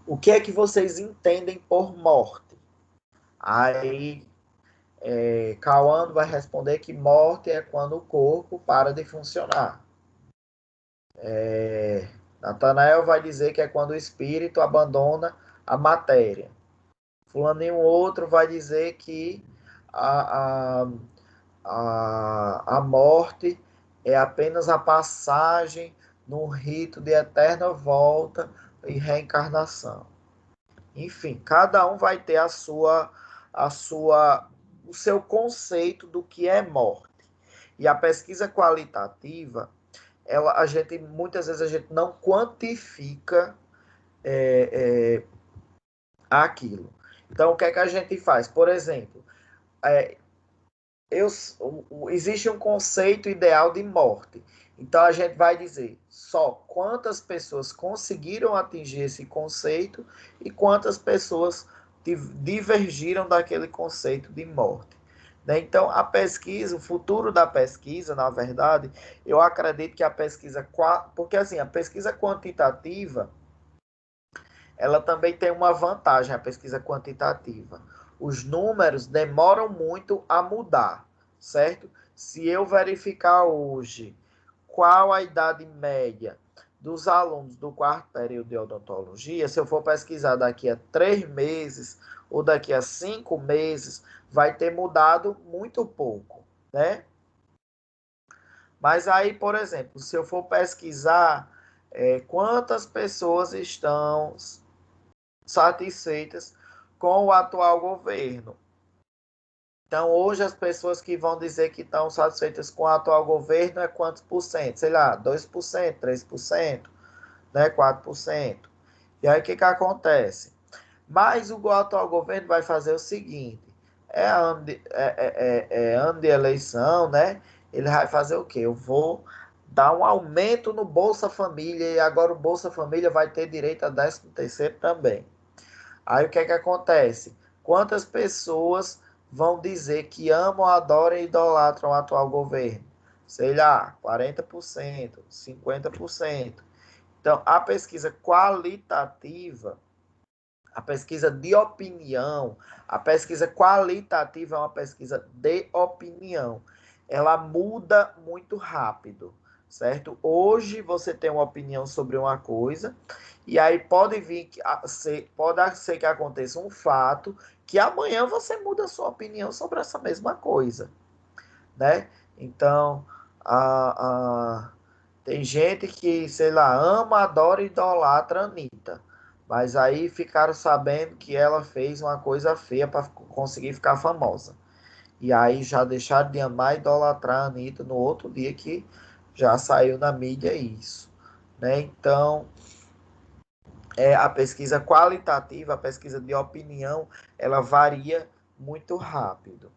o que é que vocês entendem por morte? Aí Cauã vai responder que morte é quando o corpo para de funcionar. Natanael vai dizer que é quando o espírito abandona a matéria. Fulaninho outro vai dizer que a morte é apenas a passagem num rito de eterna volta e reencarnação. Enfim, cada um vai ter o seu conceito do que é morte. E a pesquisa qualitativa, muitas vezes a gente não quantifica aquilo. Então, o que é que a gente faz? Por exemplo, existe um conceito ideal de morte. Então, a gente vai dizer só quantas pessoas conseguiram atingir esse conceito e quantas pessoas divergiram daquele conceito de morte. Então, a pesquisa, o futuro da pesquisa, na verdade, eu acredito que a pesquisa... Porque, assim, a pesquisa quantitativa, ela também tem uma vantagem, a pesquisa quantitativa. Os números demoram muito a mudar, certo? Se eu verificar hoje qual a idade média dos alunos do quarto período de odontologia, se eu for pesquisar daqui a 3 meses ou daqui a 5 meses, vai ter mudado muito pouco, né? Mas aí, por exemplo, se eu for pesquisar quantas pessoas estão satisfeitas com o atual governo. Então, hoje, as pessoas que vão dizer que estão satisfeitas com o atual governo é quantos por cento? Sei lá, 2%, 3%, né? 4%. E aí, o que acontece? Mas o atual governo vai fazer o seguinte, ano de eleição, né? Ele vai fazer o quê? Eu vou dar um aumento no Bolsa Família e agora o Bolsa Família vai ter direito a 13º também. Aí o que acontece? Quantas pessoas vão dizer que amam, adoram e idolatram o atual governo? Sei lá, 40%, 50%. Então, a pesquisa qualitativa, a pesquisa de opinião, a pesquisa qualitativa é uma pesquisa de opinião. Ela muda muito rápido, certo? Hoje você tem uma opinião sobre uma coisa, e aí pode ser que aconteça um fato que amanhã você muda a sua opinião sobre essa mesma coisa, né? Então, tem gente que, sei lá, ama, adora e idolatra a Anitta. Mas aí ficaram sabendo que ela fez uma coisa feia para conseguir ficar famosa. E aí já deixaram de amar e idolatrar a Anitta no outro dia que já saiu na mídia isso, né? Então, a pesquisa qualitativa, a pesquisa de opinião, ela varia muito rápido,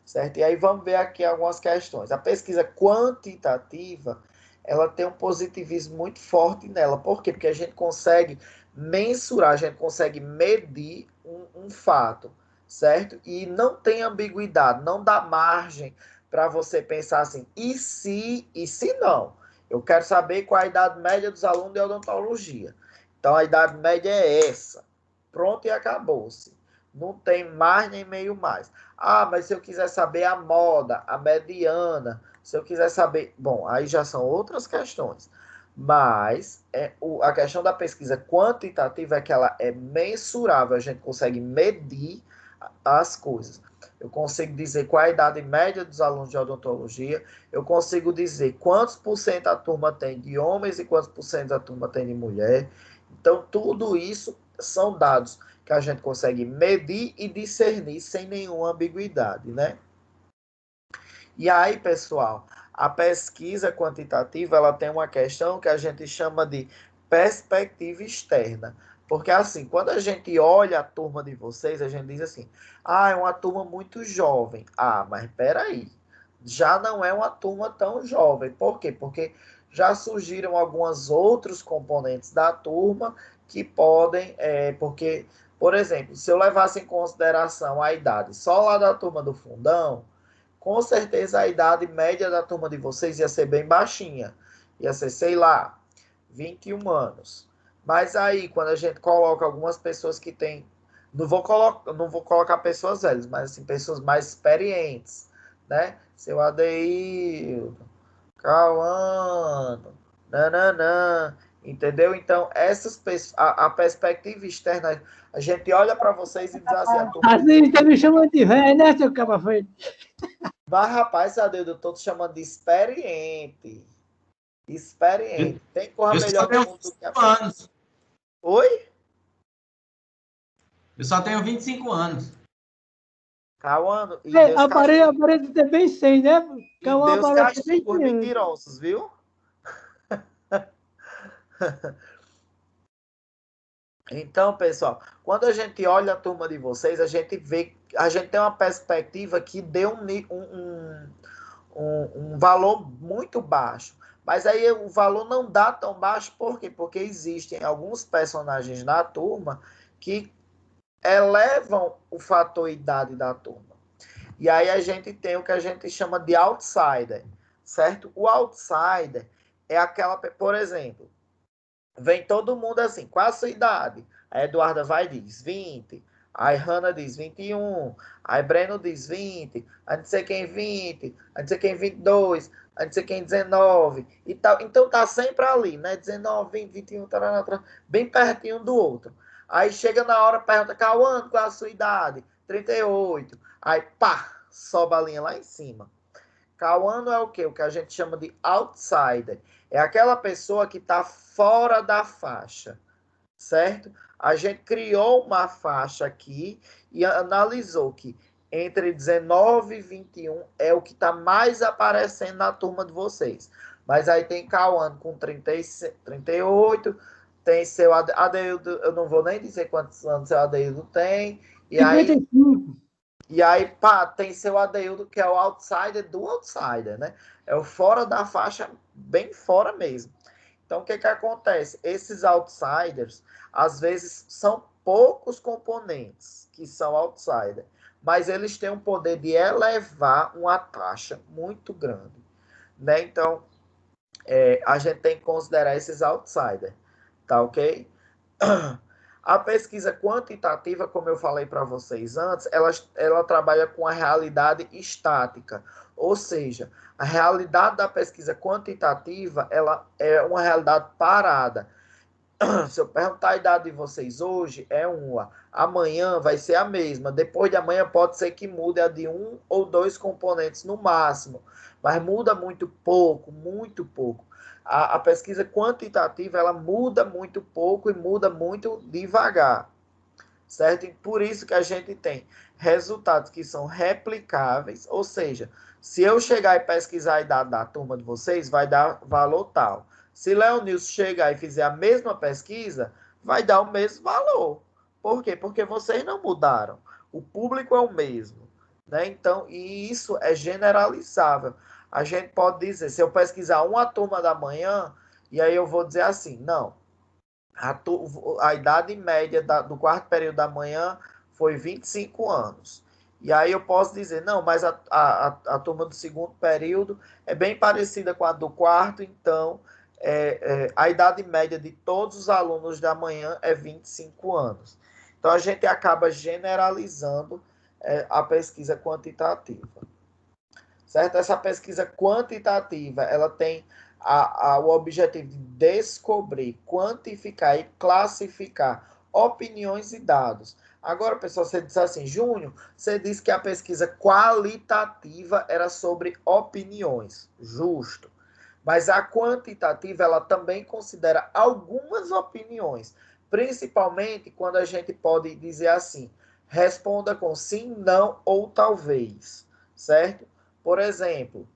certo? E aí vamos ver aqui algumas questões. A pesquisa quantitativa, ela tem um positivismo muito forte nela. Por quê? Porque a gente consegue mensurar, a gente consegue medir um fato, certo? E não tem ambiguidade, não dá margem para você pensar assim, e se não? Eu quero saber qual a idade média dos alunos de odontologia. Então, a idade média é essa. Pronto e acabou-se. Não tem mais nem meio mais. Ah, mas se eu quiser saber a moda, a mediana, se eu quiser saber... Bom, aí já são outras questões. Mas a questão da pesquisa quantitativa é que ela é mensurável. A gente consegue medir as coisas. Eu consigo dizer qual é a idade média dos alunos de odontologia. Eu consigo dizer quantos por cento a turma tem de homens e quantos por cento a turma tem de mulher. Então, tudo isso são dados que a gente consegue medir e discernir sem nenhuma ambiguidade, né? E aí, pessoal, a pesquisa quantitativa, ela tem uma questão que a gente chama de perspectiva externa. Porque, assim, quando a gente olha a turma de vocês, a gente diz assim, é uma turma muito jovem. Mas espera aí, já não é uma turma tão jovem. Por quê? Porque já surgiram alguns outros componentes da turma que podem, porque, por exemplo, se eu levasse em consideração a idade só lá da turma do fundão, com certeza a idade média da turma de vocês ia ser bem baixinha. Ia ser, sei lá, 21 anos. Mas aí, quando a gente coloca algumas pessoas que têm Não vou colocar pessoas velhas, mas assim, pessoas mais experientes, né? Seu Adeildo, Cauano, nananã, entendeu? Então, essas pessoas, a perspectiva externa, a gente olha para vocês e diz assim, a turma de Assim, você me chama de velho, né, seu caba feito? mas, rapaz, Adeildo, eu tô te chamando de experiente. Experiente. Tem coisa Eu só melhor no tenho mundo do que 25 anos. Oi? Eu só tenho 25 anos. Cauano, e É, Deus castiga. aparenta ter bem 100, né? E Cauã Deus aparenta ter bem castiga os 100 anos. mentirosos, viu? Então, pessoal, quando a gente olha a turma de vocês, a gente vê, a gente tem uma perspectiva que deu um valor muito baixo. Mas aí o valor não dá tão baixo, por quê? Porque existem alguns personagens na turma que elevam o fator idade da turma. E aí a gente tem o que a gente chama de outsider, certo? O outsider é aquela, por exemplo, vem todo mundo assim, qual a sua idade? A Eduarda vai e diz 20, a Hanna diz 21, a Breno diz 20, a não sei quem 20, a não sei quem 22, a não sei quem 19 e tal. Então tá sempre ali, né? 19, 20, 21, tarana, tarana, bem pertinho um do outro. Aí chega na hora, pergunta, Cauã, qual a sua idade? 38. Aí pá, sobe a linha lá em cima. Cauano é o quê? O que a gente chama de outsider. É aquela pessoa que está fora da faixa, certo? A gente criou uma faixa aqui e analisou que entre 19 e 21 é o que está mais aparecendo na turma de vocês. Mas aí tem Cauano com 38, tem seu Adeildo, eu não vou nem dizer quantos anos seu Adeildo tem, e aí 55. pá, tem seu Adeildo, que é o outsider do outsider, né? É o fora da faixa, bem fora mesmo. Então, o que que acontece? Esses outsiders, às vezes, são poucos componentes que são outsider, mas eles têm um poder de elevar uma taxa muito grande, né? Então, a gente tem que considerar esses outsiders, tá ok? A pesquisa quantitativa, como eu falei para vocês antes, ela trabalha com a realidade estática, ou seja, a realidade da pesquisa quantitativa ela é uma realidade parada. Se eu perguntar a idade de vocês hoje, é uma. Amanhã vai ser a mesma. Depois de amanhã pode ser que mude a de um ou dois componentes no máximo. Mas muda muito pouco, muito pouco. A pesquisa quantitativa, ela muda muito pouco e muda muito devagar. Certo? E por isso que a gente tem resultados que são replicáveis, ou seja, se eu chegar e pesquisar a idade da turma de vocês, vai dar valor tal. Se Leonilson chegar e fizer a mesma pesquisa, vai dar o mesmo valor. Por quê? Porque vocês não mudaram. O público é o mesmo. Né? Então, e isso é generalizável. A gente pode dizer, se eu pesquisar uma turma da manhã, e aí eu vou dizer assim, não, a idade média do quarto período da manhã foi 25 anos. E aí eu posso dizer, não, mas a turma do segundo período é bem parecida com a do quarto, então a idade média de todos os alunos da manhã é 25 anos. Então a gente acaba generalizando a pesquisa quantitativa. Certo? Essa pesquisa quantitativa, ela tem o objetivo de descobrir, quantificar e classificar opiniões e dados. Agora, pessoal, você disse assim, Júnior, você disse que a pesquisa qualitativa era sobre opiniões. Justo. Mas a quantitativa, ela também considera algumas opiniões, principalmente quando a gente pode dizer assim, responda com sim, não ou talvez, certo? Por exemplo,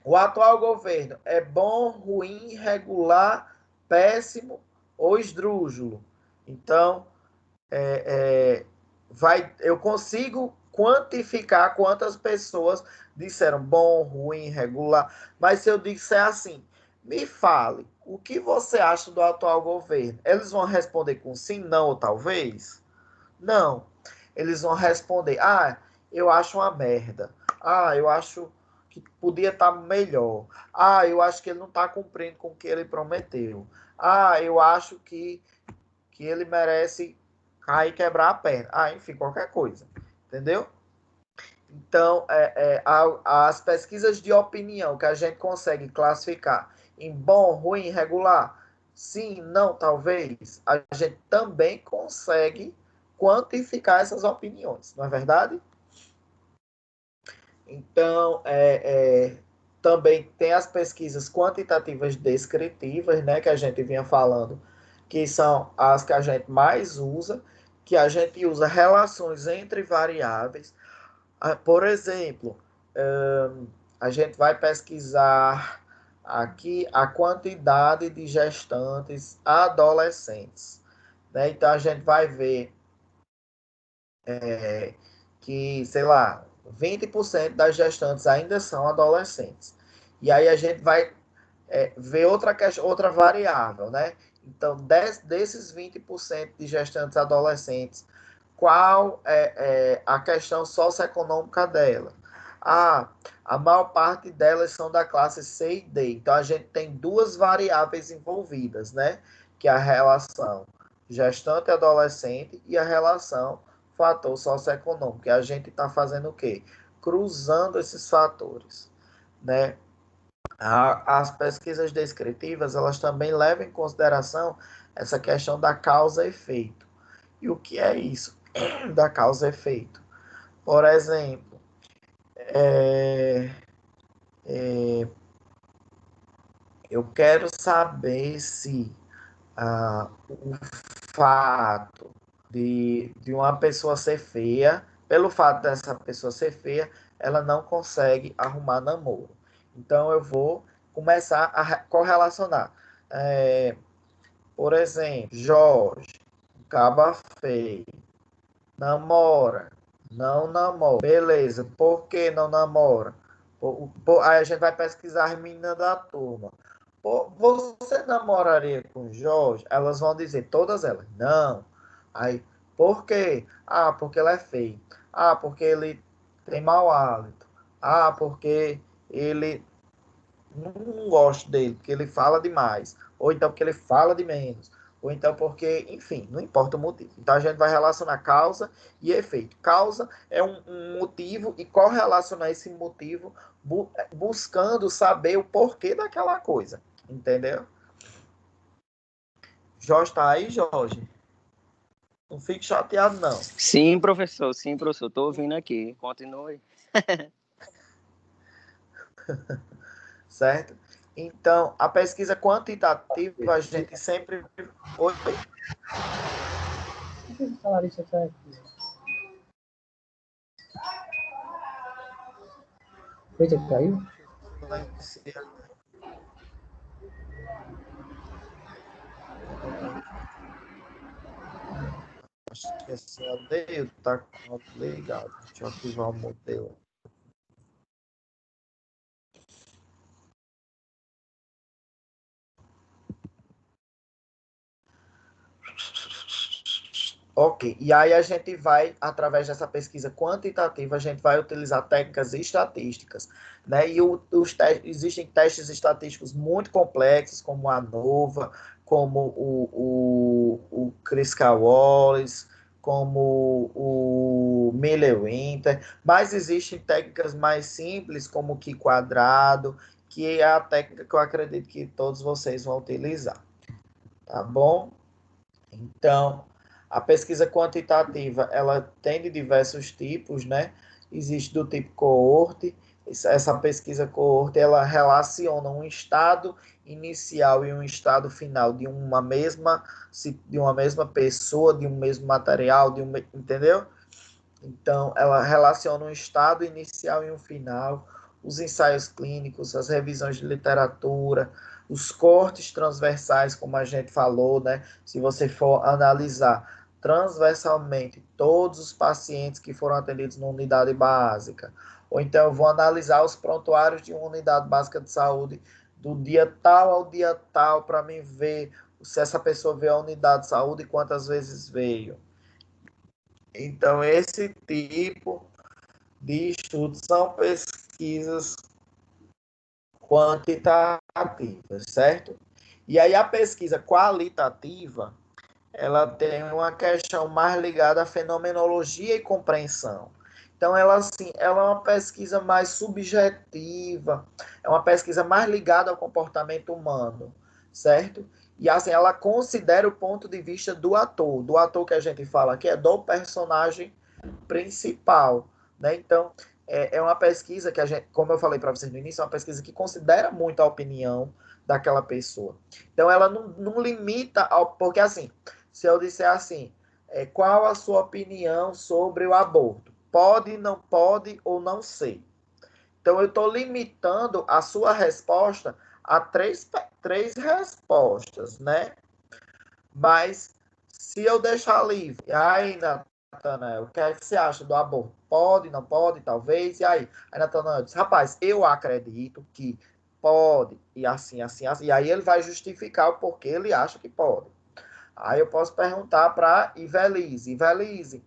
o atual governo é bom, ruim, regular, péssimo ou esdrúxulo? Então, eu consigo quantificar quantas pessoas disseram bom, ruim, regular, mas se eu disser assim, me fale, o que você acha do atual governo? Eles vão responder com sim, não ou talvez? Não. Eles vão responder, eu acho uma merda. Eu acho que podia estar melhor. Eu acho que ele não está cumprindo com o que ele prometeu. Eu acho que ele merece cair e quebrar a perna. Enfim, qualquer coisa. Entendeu? Então, as pesquisas de opinião que a gente consegue classificar em bom, ruim, regular, sim, não, talvez, a gente também consegue quantificar essas opiniões, não é verdade? Então, também tem as pesquisas quantitativas descritivas, né, que a gente vinha falando, que são as que a gente mais usa, que a gente usa relações entre variáveis. Por exemplo, a gente vai pesquisar aqui a quantidade de gestantes adolescentes, né? Então, a gente vai ver que, sei lá, 20% das gestantes ainda são adolescentes. E aí a gente vai ver outra variável, né? Então, desses 20% de gestantes adolescentes, qual é a questão socioeconômica dela? A maior parte delas são da classe C e D. Então, a gente tem duas variáveis envolvidas, né? Que é a relação gestante adolescente e a relação fator socioeconômico. E a gente está fazendo o quê? Cruzando esses fatores, né? As pesquisas descritivas, elas também levam em consideração essa questão da causa e efeito. E o que é isso da causa e efeito? Por exemplo, eu quero saber se o fato de uma pessoa ser feia, pelo fato dessa pessoa ser feia, ela não consegue arrumar namoro. Então, eu vou começar a correlacionar. Por exemplo, Jorge, caba feio, namora, não namora. Beleza, por que não namora? Aí a gente vai pesquisar as meninas da turma. Você namoraria com Jorge? Elas vão dizer, todas elas, não. Aí, por quê? Porque ela é feia. Porque ele tem mau hálito. Porque ele não gosto dele, porque ele fala demais. Ou então porque ele fala de menos. Ou então porque, enfim, não importa o motivo. Então a gente vai relacionar causa e efeito. Causa é um motivo e correlacionar esse motivo buscando saber o porquê daquela coisa. Entendeu? Jorge tá aí, Jorge? Não fique chateado, não. Sim, professor. Sim, professor. Estou ouvindo aqui. Continue. Certo? Então, a pesquisa quantitativa, a gente sempre... Oi? Eita, caiu? Acho que esse aldeio tá com o ligado. Deixa eu ativar o modelo. Ok, e aí a gente vai, através dessa pesquisa quantitativa, a gente vai utilizar técnicas estatísticas, né? E existem testes estatísticos muito complexos, como a ANOVA, como o Kruskal-Wallis, como o Miller-Winter, mas existem técnicas mais simples, como o Q-quadrado, que é a técnica que eu acredito que todos vocês vão utilizar, tá bom? Então, a pesquisa quantitativa, ela tem de diversos tipos, né? Existe do tipo coorte. Essa pesquisa coorte, ela relaciona um estado inicial e um estado final de uma mesma pessoa, de um mesmo material, entendeu? Então, ela relaciona um estado inicial e um final, os ensaios clínicos, as revisões de literatura, os cortes transversais, como a gente falou, né? Se você for analisar transversalmente todos os pacientes que foram atendidos na unidade básica, ou então eu vou analisar os prontuários de uma unidade básica de saúde do dia tal ao dia tal, para mim ver se essa pessoa veio à unidade de saúde e quantas vezes veio. Então, esse tipo de estudos são pesquisas quantitativas, certo? E aí a pesquisa qualitativa, ela tem uma questão mais ligada à fenomenologia e compreensão. Então, ela, assim, ela é uma pesquisa mais subjetiva, é uma pesquisa mais ligada ao comportamento humano, certo? E, assim, ela considera o ponto de vista do ator que a gente fala aqui é do personagem principal, né? Então, é uma pesquisa que a gente, como eu falei para vocês no início, é uma pesquisa que considera muito a opinião daquela pessoa. Então, ela não limita ao, porque assim, se eu disser assim, qual a sua opinião sobre o aborto? Pode, não pode ou não sei. Então, eu estou limitando a sua resposta a três respostas, né? Mas se eu deixar livre, aí, Natanael, o que é que você acha do aborto? Pode, não pode, talvez, e aí? Aí Natanael diz, rapaz, eu acredito que pode, e assim, assim, assim. E aí ele vai justificar o porquê ele acha que pode. Aí eu posso perguntar para Ivelise, Ivelise,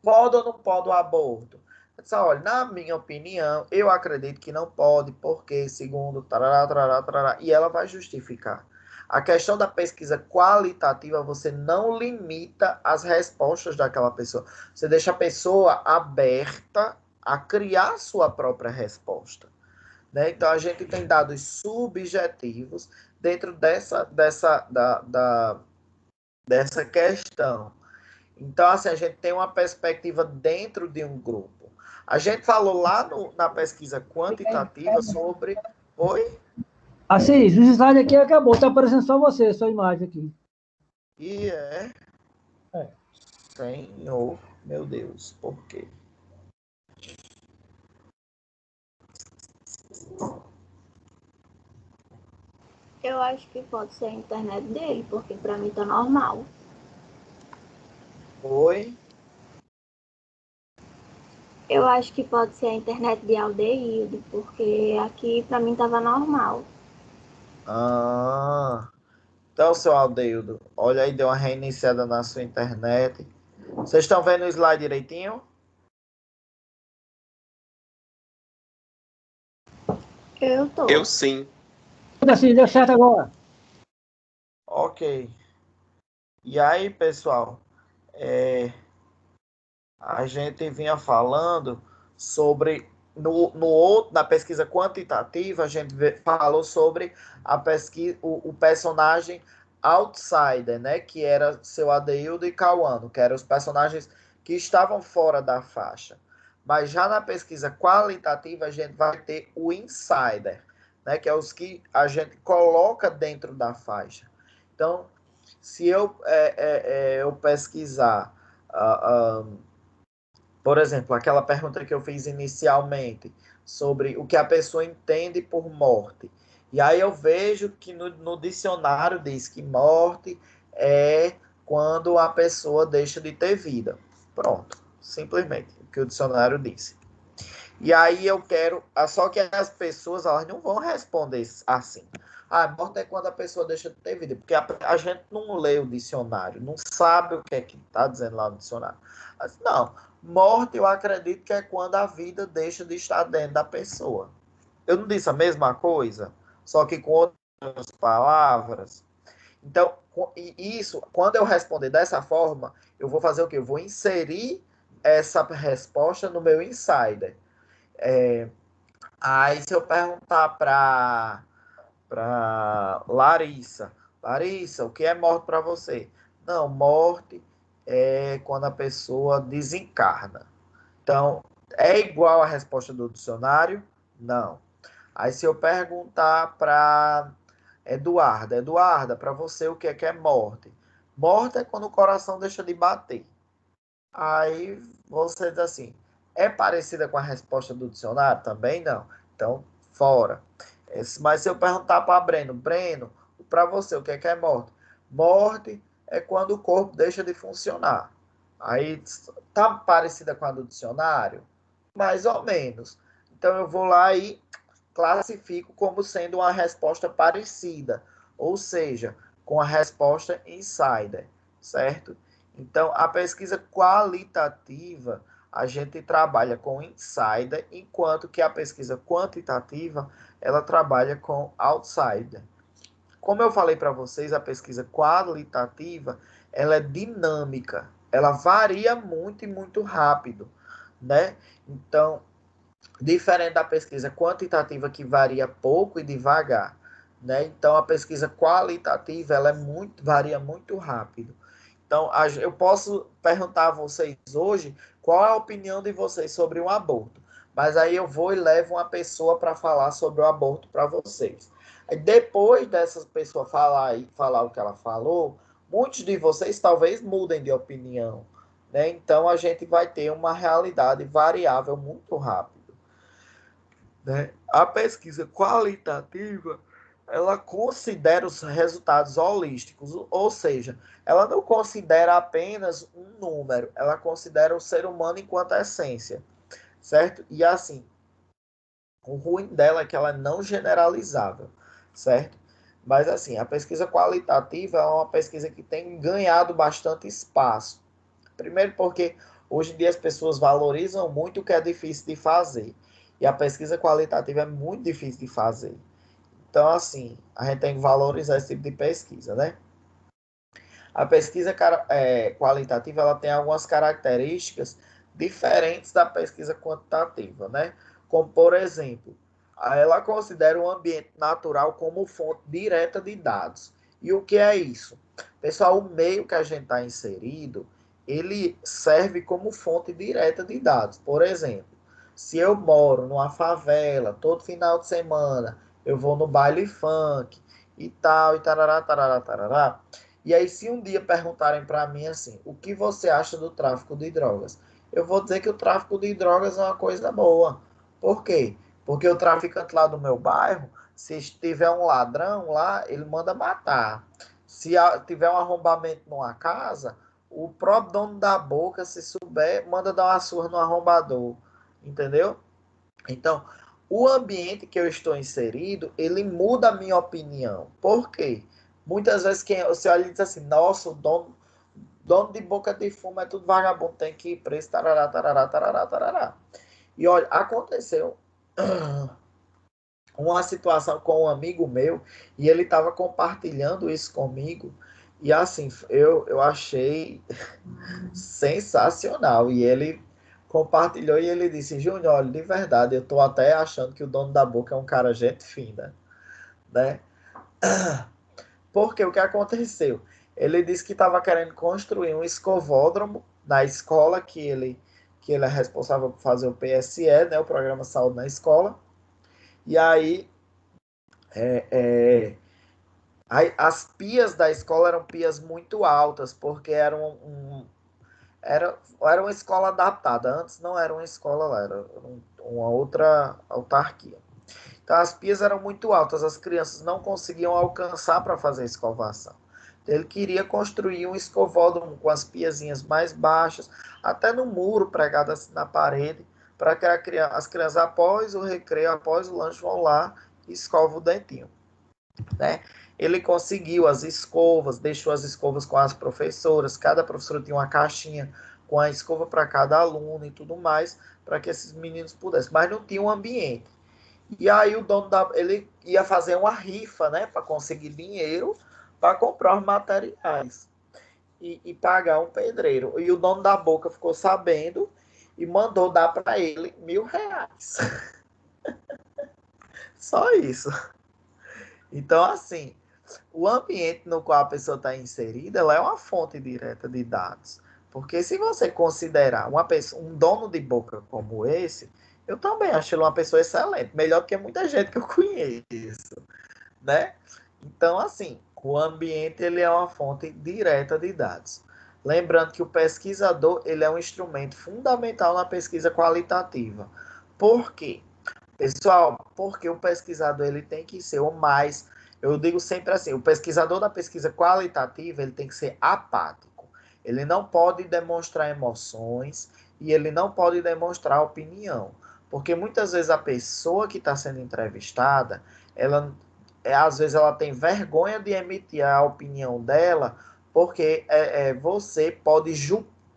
pode ou não pode o aborto? Eu disse, olha, na minha opinião, eu acredito que não pode, porque segundo, tarará, tarará, tarará, e ela vai justificar. A questão da pesquisa qualitativa, você não limita as respostas daquela pessoa. Você deixa a pessoa aberta a criar sua própria resposta. Né? Então, a gente tem dados subjetivos dentro dessa questão. Então, assim, a gente tem uma perspectiva dentro de um grupo. A gente falou lá na pesquisa quantitativa sobre... Oi? Assim, o slide aqui acabou, está aparecendo só você, sua imagem aqui. E é... Senhor, meu Deus, por quê? Eu acho que pode ser a internet dele, porque pra mim tá normal. Oi? Eu acho que pode ser a internet de Aldeildo, porque aqui pra mim tava normal. Ah, então, seu Aldeildo, olha aí, deu uma reiniciada na sua internet. Vocês estão vendo o slide direitinho? Eu tô. Eu sim. Assim, deu certo agora. Ok. E aí, pessoal, a gente vinha falando sobre na pesquisa quantitativa, a gente falou sobre a pesquisa, o personagem outsider, né, que era seu Adeildo e Cauano, que eram os personagens que estavam fora da faixa. Mas já na pesquisa qualitativa a gente vai ter o insider, né, que é os que a gente coloca dentro da faixa. Então, se eu pesquisar por exemplo, aquela pergunta que eu fiz inicialmente sobre o que a pessoa entende por morte. E aí eu vejo que no dicionário diz que morte é quando a pessoa deixa de ter vida. Pronto, simplesmente o que o dicionário disse. E aí eu quero, só que as pessoas elas não vão responder assim. Ah, morte é quando a pessoa deixa de ter vida, porque a gente não lê o dicionário, não sabe o que é que está dizendo lá no dicionário. Mas, não, morte eu acredito que é quando a vida deixa de estar dentro da pessoa. Eu não disse a mesma coisa, só que com outras palavras. Então, isso, quando eu responder dessa forma, eu vou fazer o quê? Eu vou inserir essa resposta no meu insider. Aí, se eu perguntar para Larissa, Larissa, o que é morte para você? Não, morte é quando a pessoa desencarna. Então, é igual a resposta do dicionário? Não. Aí, se eu perguntar para Eduarda, Eduarda, para você o que é morte? Morte é quando o coração deixa de bater. Aí você diz assim, é parecida com a resposta do dicionário? Também não. Então, fora. Mas se eu perguntar para Breno, Breno, para você, o que é morte? Morte é quando o corpo deixa de funcionar. Aí, tá parecida com a do dicionário? Mais ou menos. Então, eu vou lá e classifico como sendo uma resposta parecida, ou seja, com a resposta insider, certo? Então, a pesquisa qualitativa, a gente trabalha com insider, enquanto que a pesquisa quantitativa, ela trabalha com outsider. como eu falei para vocês, a pesquisa qualitativa, ela é dinâmica, ela varia muito e muito rápido, né? Então, diferente da pesquisa quantitativa, que varia pouco e devagar, né? Então, a pesquisa qualitativa, ela varia muito rápido. Então, eu posso perguntar a vocês hoje qual é a opinião de vocês sobre o aborto, mas aí eu vou e levo uma pessoa para falar sobre o aborto para vocês. Aí, depois dessa pessoa falar o que ela falou, muitos de vocês talvez mudem de opinião, né? Então, a gente vai ter uma realidade variável muito rápido, né? A pesquisa qualitativa, ela considera os resultados holísticos, ou seja, ela não considera apenas um número, ela considera o ser humano enquanto essência, certo? E assim, o ruim dela é que ela é não generalizável, certo? Mas assim, a pesquisa qualitativa é uma pesquisa que tem ganhado bastante espaço. Primeiro porque hoje em dia as pessoas valorizam muito o que é difícil de fazer. E a pesquisa qualitativa é muito difícil de fazer. Então, assim, a gente tem que valorizar esse tipo de pesquisa, né? A pesquisa qualitativa, ela tem algumas características diferentes da pesquisa quantitativa, né? Como, por exemplo, ela considera o ambiente natural como fonte direta de dados. E o que é isso? Pessoal, o meio que a gente está inserido, ele serve como fonte direta de dados. Por exemplo, se eu moro numa favela, todo final de semana, eu vou no baile funk e tal, e tarará, tarará, tarará. E aí, se um dia perguntarem para mim assim, o que você acha do tráfico de drogas? Eu vou dizer que o tráfico de drogas é uma coisa boa. Por quê? Porque o traficante lá do meu bairro, se tiver um ladrão lá, ele manda matar. Se tiver um arrombamento numa casa, o próprio dono da boca, se souber, manda dar uma surra no arrombador. Entendeu? Então, o ambiente que eu estou inserido, ele muda a minha opinião. Por quê? Muitas vezes você olha e diz assim, nossa, o dono de boca de fumo é tudo vagabundo, tem que ir preso, tarará, tarará, tarará, tarará. E olha, aconteceu uma situação com um amigo meu, e ele estava compartilhando isso comigo, e assim, eu achei sensacional, e ele compartilhou e ele disse, Júnior, olha, de verdade, eu tô até achando que o dono da boca é um cara gente fina, né? Porque o que aconteceu? Ele disse que estava querendo construir um escovódromo na escola que ele é responsável por fazer o PSE, né, o Programa Saúde na Escola. E aí, as pias da escola eram pias muito altas, porque era uma escola adaptada. Antes não era uma escola lá, era uma outra autarquia. Então as pias eram muito altas, as crianças não conseguiam alcançar para fazer a escovação. Então, ele queria construir um escovódromo com as piazinhas mais baixas, até no muro pregado assim na parede, para que as crianças, após o recreio, após o lanche, vão lá e escovam o dentinho, né? Ele conseguiu as escovas, deixou as escovas com as professoras, cada professora tinha uma caixinha com a escova para cada aluno e tudo mais, para que esses meninos pudessem, mas não tinha um ambiente. E aí o dono ele ia fazer uma rifa, né, para conseguir dinheiro para comprar os materiais e pagar um pedreiro. E o dono da boca ficou sabendo e mandou dar para ele R$ 1.000. Só isso. Então, assim, o ambiente no qual a pessoa está inserida, ela é uma fonte direta de dados. Porque se você considerar um dono de boca como esse, eu também acho ele uma pessoa excelente, melhor do que muita gente que eu conheço, né? Então, assim, o ambiente ele é uma fonte direta de dados. Lembrando que o pesquisador ele é um instrumento fundamental na pesquisa qualitativa. Por quê? Pessoal, porque o pesquisador ele tem que ser o mais, eu digo sempre assim, o pesquisador da pesquisa qualitativa ele tem que ser apático. Ele não pode demonstrar emoções e ele não pode demonstrar opinião. Porque muitas vezes a pessoa que está sendo entrevistada, às vezes ela tem vergonha de emitir a opinião dela, porque você pode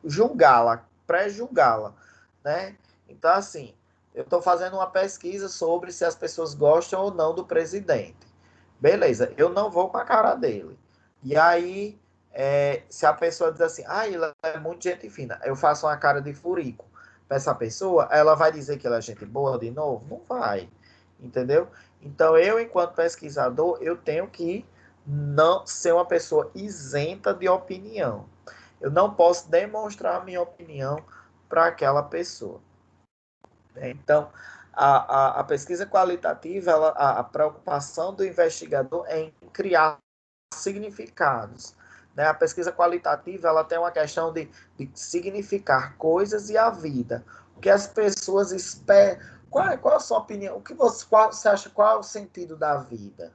julgá-la, pré-julgá-la, né? Então, assim, eu estou fazendo uma pesquisa sobre se as pessoas gostam ou não do presidente. Beleza, eu não vou com a cara dele. E aí, se a pessoa diz assim, ele é muito gente fina, eu faço uma cara de furico para essa pessoa, ela vai dizer que ela é gente boa de novo? Não vai, entendeu? Então, eu, enquanto pesquisador, eu tenho que não ser uma pessoa isenta de opinião. Eu não posso demonstrar a minha opinião para aquela pessoa. Então, a pesquisa qualitativa, a preocupação do investigador é em criar significados. Né? A pesquisa qualitativa ela tem uma questão de significar coisas e a vida. O que as pessoas esperam. Qual a sua opinião? O que você acha? Qual é o sentido da vida?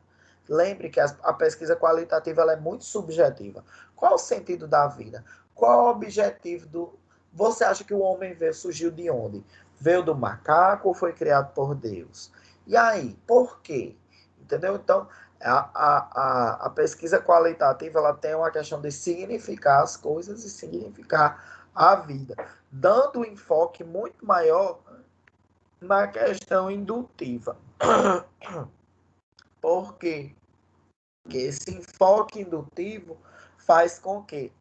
Lembre que a pesquisa qualitativa ela é muito subjetiva. Qual é o sentido da vida? Qual é o objetivo do. Você acha que o homem surgiu de onde? Veio do macaco ou foi criado por Deus? E aí, por quê? Entendeu? Então, a pesquisa qualitativa ela tem uma questão de significar as coisas e significar a vida, dando um enfoque muito maior na questão indutiva. Por quê? Porque esse enfoque indutivo faz com que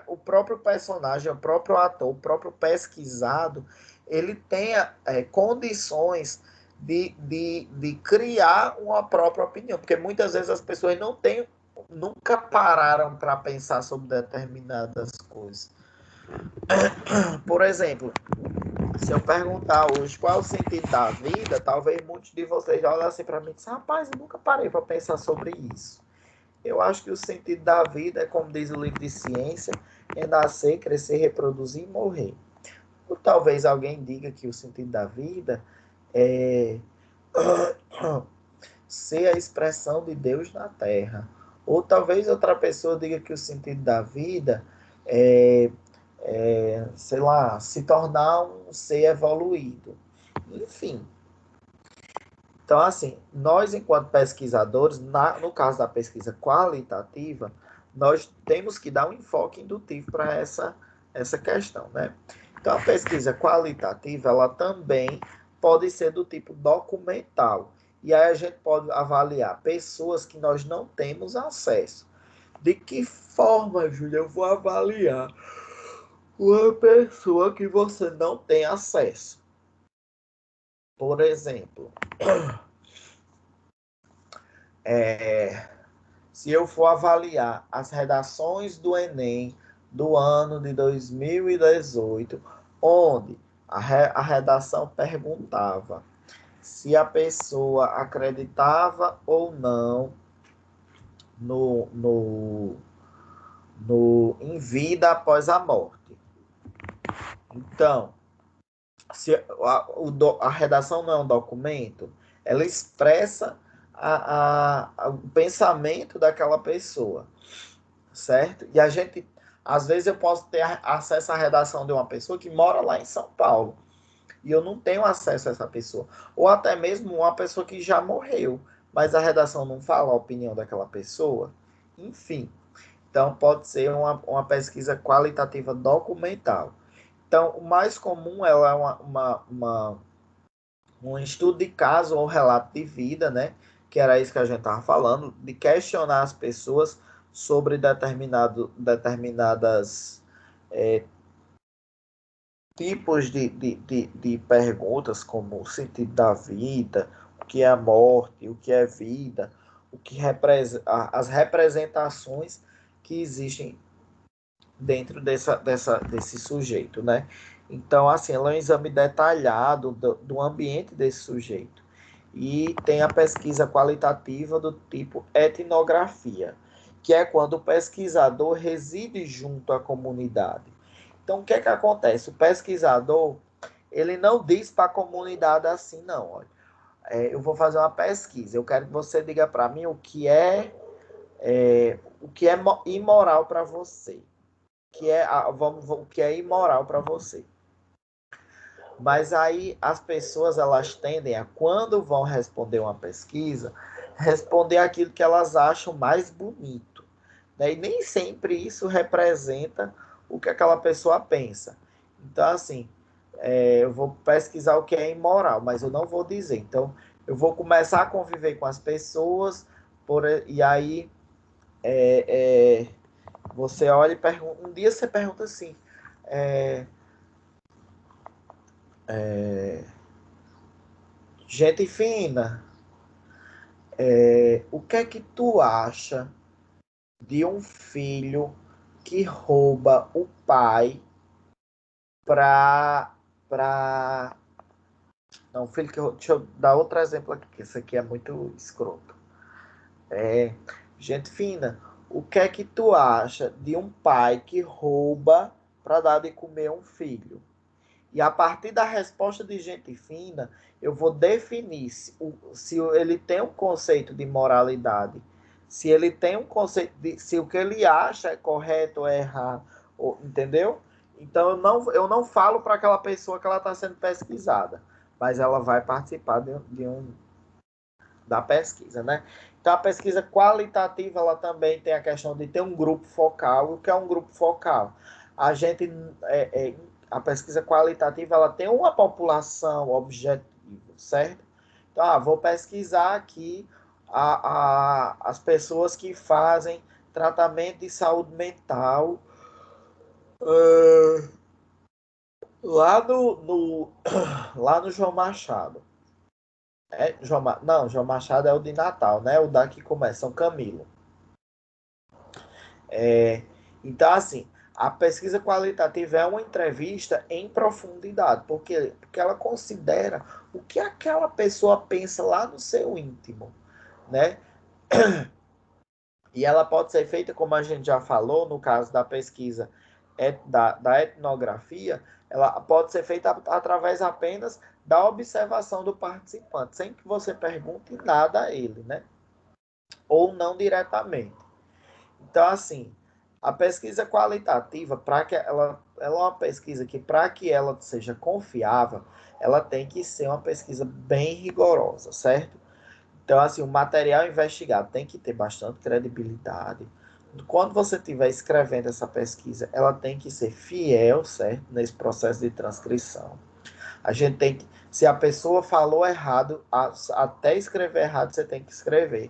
o próprio personagem, o próprio ator, o próprio pesquisado, ele tenha condições de criar uma própria opinião. Porque muitas vezes as pessoas nunca pararam para pensar sobre determinadas coisas. Por exemplo, se eu perguntar hoje qual é o sentido da vida, talvez muitos de vocês já olhem assim para mim e dizem, rapaz, eu nunca parei para pensar sobre isso. Eu acho que o sentido da vida é, como diz o livro de ciência, é nascer, crescer, reproduzir e morrer. Ou talvez alguém diga que o sentido da vida é ser a expressão de Deus na Terra. Ou talvez outra pessoa diga que o sentido da vida sei lá, se tornar um ser evoluído. Enfim. Então, assim, nós, enquanto pesquisadores, no caso da pesquisa qualitativa, nós temos que dar um enfoque indutivo para essa questão, né? Então, a pesquisa qualitativa, ela também pode ser do tipo documental. E aí a gente pode avaliar pessoas que nós não temos acesso. De que forma, Júlia, eu vou avaliar uma pessoa que você não tem acesso? Por exemplo, se eu for avaliar as redações do Enem do ano de 2018, onde a redação perguntava se a pessoa acreditava ou não em vida após a morte. Então, se a redação não é um documento, ela expressa o pensamento daquela pessoa, certo? E a gente, às vezes, eu posso ter acesso à redação de uma pessoa que mora lá em São Paulo, e eu não tenho acesso a essa pessoa. Ou até mesmo uma pessoa que já morreu, mas a redação não fala a opinião daquela pessoa. Enfim, então pode ser uma pesquisa qualitativa documental. Então, o mais comum é um estudo de caso ou relato de vida, né? Que era isso que a gente estava falando, de questionar as pessoas sobre determinadas tipos de perguntas, como o sentido da vida, o que é a morte, o que é vida, o que as representações que existem dentro desse sujeito, né? Então, assim, ela é um exame detalhado do ambiente desse sujeito. E tem a pesquisa qualitativa do tipo etnografia, que é quando o pesquisador reside junto à comunidade. Então, o que é que acontece? O pesquisador, ele não diz para a comunidade assim, não, olha, eu vou fazer uma pesquisa, eu quero que você diga para mim o que é imoral para você. O que é imoral para você. Mas aí as pessoas elas tendem a, quando vão responder uma pesquisa, responder aquilo que elas acham mais bonito, né? E nem sempre isso representa o que aquela pessoa pensa. Então, assim, eu vou pesquisar o que é imoral, mas eu não vou dizer. Então, eu vou começar a conviver com as pessoas E aí você olha e pergunta, um dia você pergunta assim, gente fina, o que é que tu acha de um filho que rouba o pai para não, filho que deixa eu dar outro exemplo aqui, que esse aqui é muito escroto. Gente fina, o que é que tu acha de um pai que rouba para dar de comer a um filho? E a partir da resposta de gente fina, eu vou definir se ele tem um conceito de moralidade, se ele tem um conceito de se o que ele acha é correto ou é errado, entendeu? Então eu não falo para aquela pessoa que ela está sendo pesquisada, mas ela vai participar da pesquisa, né? Então a pesquisa qualitativa ela também tem a questão de ter um grupo focal. O que é um grupo focal? A gente a pesquisa qualitativa ela tem uma população objetiva, certo? Então, vou pesquisar aqui as pessoas que fazem tratamento de saúde mental lá no João Machado. João Machado é o de Natal, né? O daqui começa, São Camilo. Então, assim, a pesquisa qualitativa é uma entrevista em profundidade, porque ela considera o que aquela pessoa pensa lá no seu íntimo, né? E ela pode ser feita, como a gente já falou, no caso da pesquisa da etnografia, ela pode ser feita através apenas da observação do participante, sem que você pergunte nada a ele, né? Ou não diretamente. Então, assim, a pesquisa qualitativa, para que ela é uma pesquisa que, para que ela seja confiável, ela tem que ser uma pesquisa bem rigorosa, certo? Então, assim, o material investigado tem que ter bastante credibilidade. Quando você estiver escrevendo essa pesquisa, ela tem que ser fiel, certo? Nesse processo de transcrição. A gente tem que, se a pessoa falou errado, até escrever errado, você tem que escrever.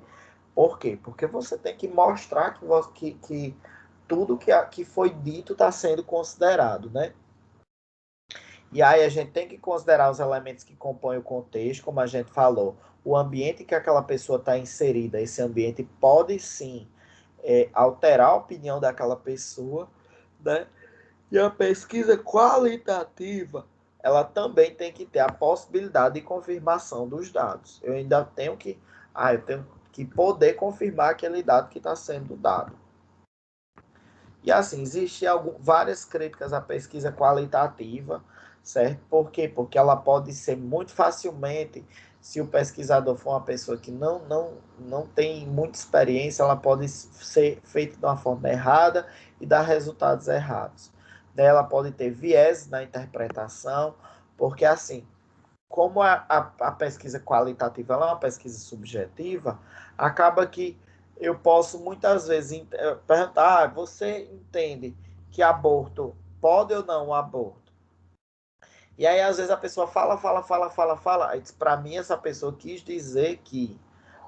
Por quê? Porque você tem que mostrar que tudo que foi dito está sendo considerado, né? E aí a gente tem que considerar os elementos que compõem o contexto, como a gente falou, o ambiente que aquela pessoa está inserida. Esse ambiente pode sim alterar a opinião daquela pessoa, né? E a pesquisa qualitativa, ela também tem que ter a possibilidade de confirmação dos dados. Eu ainda tenho que poder confirmar aquele dado que está sendo dado. E assim, existem várias críticas à pesquisa qualitativa, certo? Por quê? Porque ela pode ser muito facilmente, se o pesquisador for uma pessoa que não tem muita experiência, ela pode ser feita de uma forma errada e dar resultados errados. Ela pode ter viés na interpretação, porque assim, como a pesquisa qualitativa ela é uma pesquisa subjetiva, acaba que eu posso muitas vezes perguntar, você entende que aborto pode ou não aborto? E aí às vezes a pessoa fala, para mim essa pessoa quis dizer que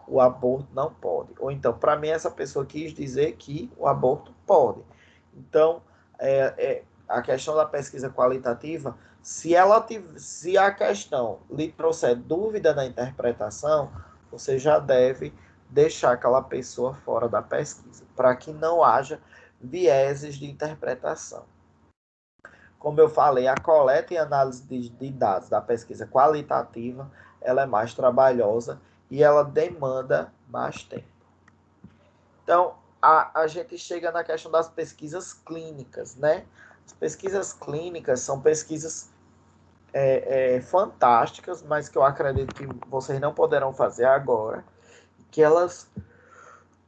o aborto não pode. Ou então, para mim essa pessoa quis dizer que o aborto pode. Então, a questão da pesquisa qualitativa, se a questão lhe trouxer dúvida na interpretação, você já deve deixar aquela pessoa fora da pesquisa, para que não haja vieses de interpretação. Como eu falei, a coleta e análise de dados da pesquisa qualitativa, ela é mais trabalhosa e ela demanda mais tempo. Então, a gente chega na questão das pesquisas clínicas, né? As pesquisas clínicas são pesquisas fantásticas, mas que eu acredito que vocês não poderão fazer agora, que elas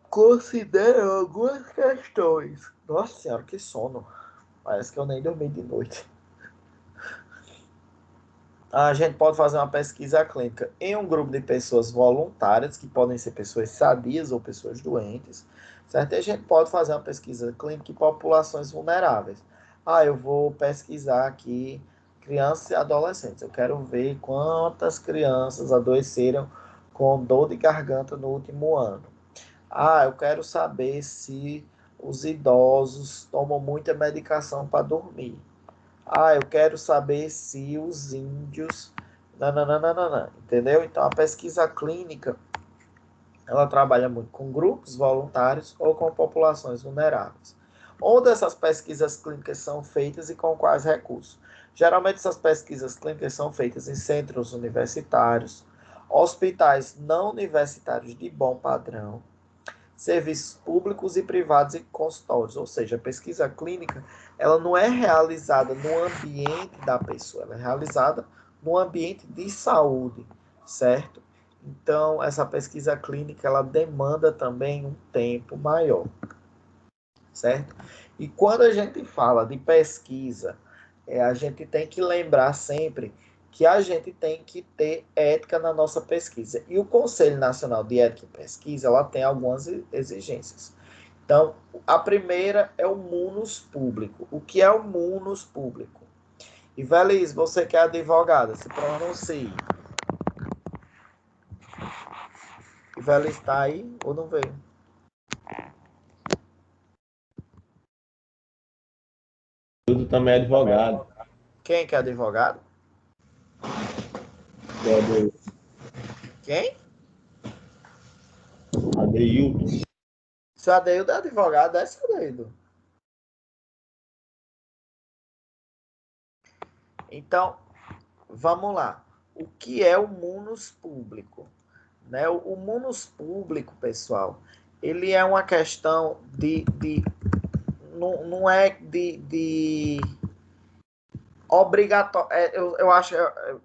consideram algumas questões. Nossa senhora, que sono. Parece que eu nem dormi de noite. A gente pode fazer uma pesquisa clínica em um grupo de pessoas voluntárias, que podem ser pessoas sadias ou pessoas doentes, certo? E a gente pode fazer uma pesquisa clínica em populações vulneráveis. Eu vou pesquisar aqui crianças e adolescentes. Eu quero ver quantas crianças adoeceram com dor de garganta no último ano. Ah, eu quero saber se os idosos tomam muita medicação para dormir. Ah, eu quero saber se os índios. Nananana, entendeu? Então, a pesquisa clínica, ela trabalha muito com grupos voluntários ou com populações vulneráveis. Onde essas pesquisas clínicas são feitas e com quais recursos? Geralmente, essas pesquisas clínicas são feitas em centros universitários, hospitais não universitários de bom padrão, serviços públicos e privados e consultórios, ou seja, a pesquisa clínica, ela não é realizada no ambiente da pessoa, ela é realizada no ambiente de saúde, certo? Então, essa pesquisa clínica, ela demanda também um tempo maior, certo? E quando a gente fala de pesquisa, a gente tem que lembrar sempre que a gente tem que ter ética na nossa pesquisa. E o Conselho Nacional de Ética e Pesquisa, ela tem algumas exigências. Então, a primeira é o munus público. O que é o munus público? E, Veliz, você que é advogada, se pronuncie. E Veliz está aí ou não veio? Tudo também é advogado. Quem que é advogado? Quem? Adeilton. Seu Adeildo é advogado, é seu Adeildo. Então, vamos lá. O que é o munus público? Né? O munus público, pessoal, ele é uma questão não é de obrigatório. Eu acho,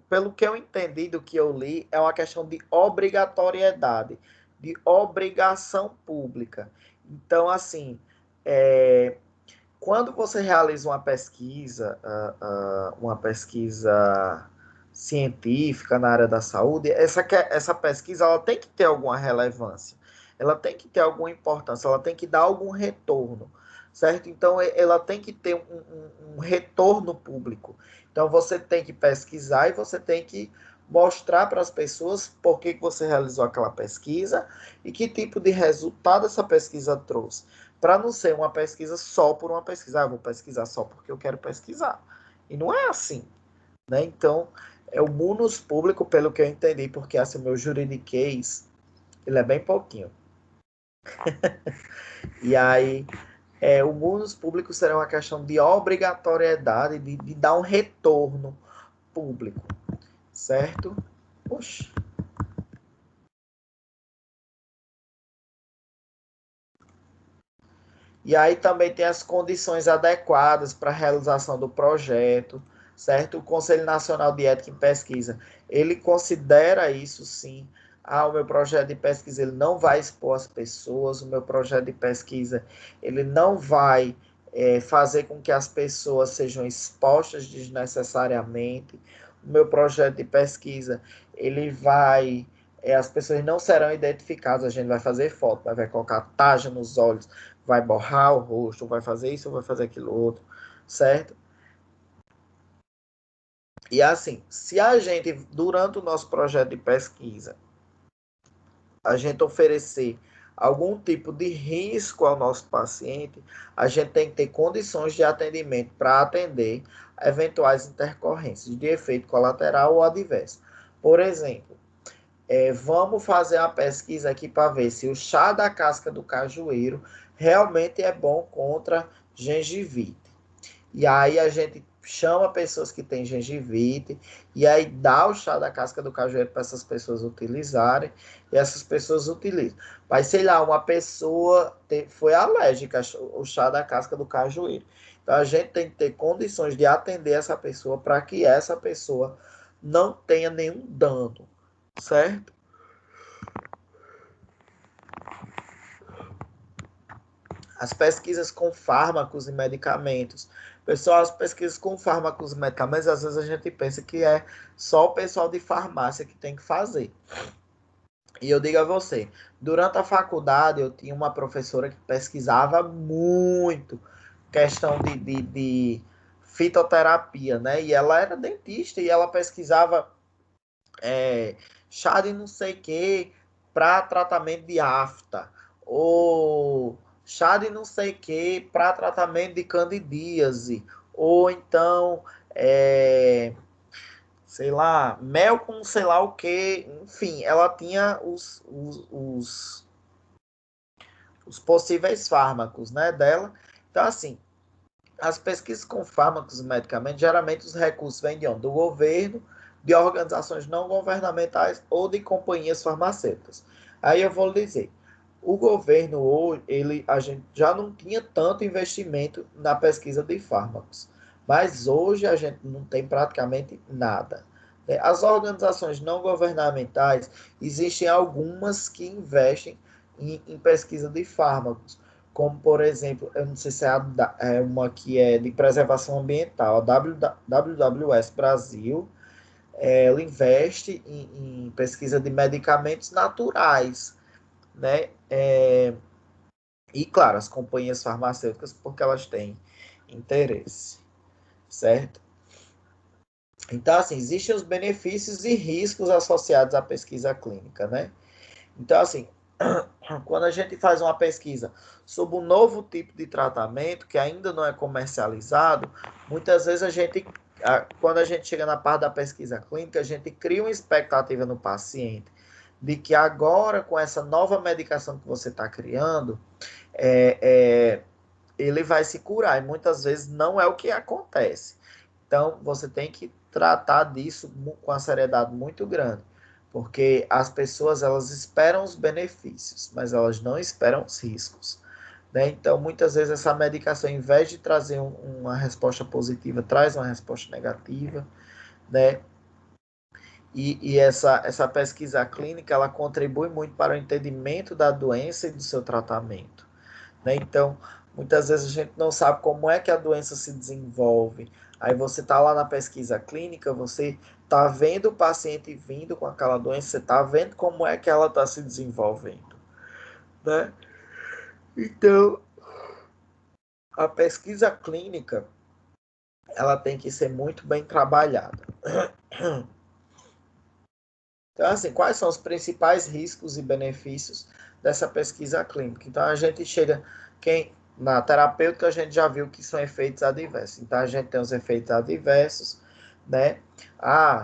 pelo que eu entendi do que eu li, é uma questão de obrigatoriedade, de obrigação pública. Então, assim, quando você realiza uma pesquisa científica na área da saúde, essa pesquisa ela tem que ter alguma relevância, ela tem que ter alguma importância, ela tem que dar algum retorno, certo? Então, ela tem que ter um retorno público. Então, você tem que pesquisar e você tem que mostrar para as pessoas por que você realizou aquela pesquisa e que tipo de resultado essa pesquisa trouxe, para não ser uma pesquisa só por uma pesquisa. Eu vou pesquisar só porque eu quero pesquisar. E não é assim, né? Então, é o munus público, pelo que eu entendi, porque assim, o meu juridiquês, ele é bem pouquinho. E aí, o munus público será uma questão de obrigatoriedade, de dar um retorno público, certo? Oxi. E aí também tem as condições adequadas para a realização do projeto, certo? O Conselho Nacional de Ética em Pesquisa, ele considera isso sim. Ah, o meu projeto de pesquisa ele não vai expor as pessoas, o meu projeto de pesquisa ele não vai fazer com que as pessoas sejam expostas desnecessariamente. O meu projeto de pesquisa ele vai as pessoas não serão identificadas, a gente vai fazer foto, vai colocar taja nos olhos, vai borrar o rosto, vai fazer isso, vai fazer aquilo outro, certo? E assim, se a gente, durante o nosso projeto de pesquisa, a gente oferecer algum tipo de risco ao nosso paciente, a gente tem que ter condições de atendimento para atender eventuais intercorrências de efeito colateral ou adverso. Por exemplo, vamos fazer uma pesquisa aqui para ver se o chá da casca do cajueiro realmente é bom contra gengivite. E aí a gente chama pessoas que têm gengivite e aí dá o chá da casca do cajueiro para essas pessoas utilizarem e essas pessoas utilizam. Mas sei lá, uma pessoa foi alérgica ao chá da casca do cajueiro. Então a gente tem que ter condições de atender essa pessoa para que essa pessoa não tenha nenhum dano, certo? As pesquisas com fármacos e medicamentos. Pessoal, as pesquisas com fármacos e medicamentos, às vezes a gente pensa que é só o pessoal de farmácia que tem que fazer. E eu digo a você, durante a faculdade eu tinha uma professora que pesquisava muito questão de fitoterapia, né? E ela era dentista e ela pesquisava chá de não sei o que para tratamento de afta, ou chá de não sei o que para tratamento de candidíase, ou então, sei lá, mel com sei lá o que, enfim, ela tinha os possíveis fármacos, né, dela. Então, assim, as pesquisas com fármacos e medicamentos, geralmente os recursos vêm de onde? Do governo, de organizações não governamentais ou de companhias farmacêuticas. Aí eu vou lhe dizer, o governo hoje, a gente já não tinha tanto investimento na pesquisa de fármacos, mas hoje a gente não tem praticamente nada. As organizações não governamentais, existem algumas que investem em pesquisa de fármacos, como, por exemplo, eu não sei se é uma que é de preservação ambiental, a WWS Brasil, ela investe em pesquisa de medicamentos naturais, né? E, claro, as companhias farmacêuticas, porque elas têm interesse, certo? Então, assim, existem os benefícios e riscos associados à pesquisa clínica, né? Então, assim, quando a gente faz uma pesquisa sobre um novo tipo de tratamento que ainda não é comercializado, muitas vezes quando a gente chega na parte da pesquisa clínica, a gente cria uma expectativa no paciente de que agora, com essa nova medicação que você está criando, ele vai se curar, e muitas vezes não é o que acontece. Então, você tem que tratar disso com uma seriedade muito grande, porque as pessoas, elas esperam os benefícios, mas elas não esperam os riscos, né? Então, muitas vezes essa medicação, em vez de trazer uma resposta positiva, traz uma resposta negativa, né? E essa pesquisa clínica, ela contribui muito para o entendimento da doença e do seu tratamento, né? Então, muitas vezes a gente não sabe como é que a doença se desenvolve. Aí você está lá na pesquisa clínica, você está vendo o paciente vindo com aquela doença, você está vendo como é que ela está se desenvolvendo, né? Então, a pesquisa clínica, ela tem que ser muito bem trabalhada. Então, assim, quais são os principais riscos e benefícios dessa pesquisa clínica? Então, a gente chega, na terapêutica, a gente já viu que são efeitos adversos. Então, a gente tem os efeitos adversos, né?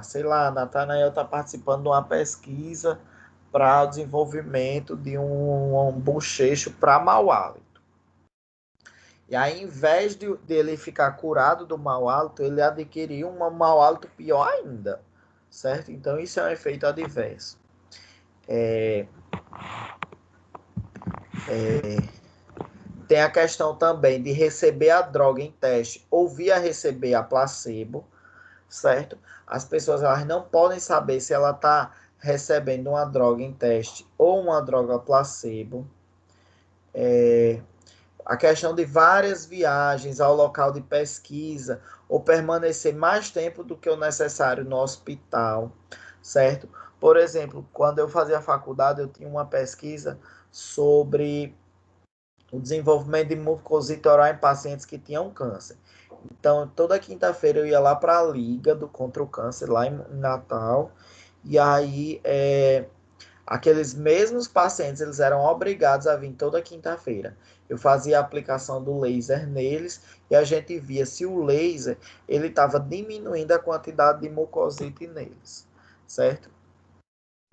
Sei lá, a Natanael está participando de uma pesquisa para o desenvolvimento de um bochecho para mau hálito. E aí, em vez de ele ficar curado do mau hálito, ele adquiriu um mau hálito pior ainda, certo? Então, isso é um efeito adverso. Tem a questão também de receber a droga em teste ou via receber a placebo, certo? As pessoas, elas não podem saber se ela está recebendo uma droga em teste ou uma droga placebo. A questão de várias viagens ao local de pesquisa ou permanecer mais tempo do que o necessário no hospital, certo? Por exemplo, quando eu fazia faculdade, eu tinha uma pesquisa sobre o desenvolvimento de mucosite oral em pacientes que tinham câncer. Então, toda quinta-feira eu ia lá para a Liga contra o Câncer, lá em Natal, e aí aqueles mesmos pacientes, eles eram obrigados a vir toda quinta-feira. Eu fazia a aplicação do laser neles e a gente via se o laser ele estava diminuindo a quantidade de mucosite neles, certo?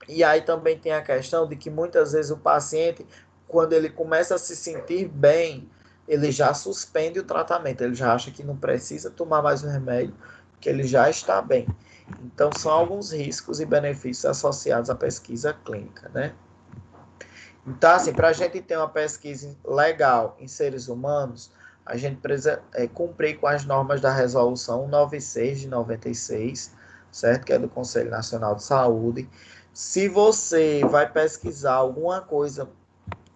E aí também tem a questão de que muitas vezes o paciente, quando ele começa a se sentir bem, ele já suspende o tratamento, ele já acha que não precisa tomar mais o remédio, que ele já está bem. Então, são alguns riscos e benefícios associados à pesquisa clínica, né? Então, assim, para a gente ter uma pesquisa legal em seres humanos, a gente precisa cumprir com as normas da Resolução 196 de 96, certo? Que é do Conselho Nacional de Saúde. Se você vai pesquisar alguma coisa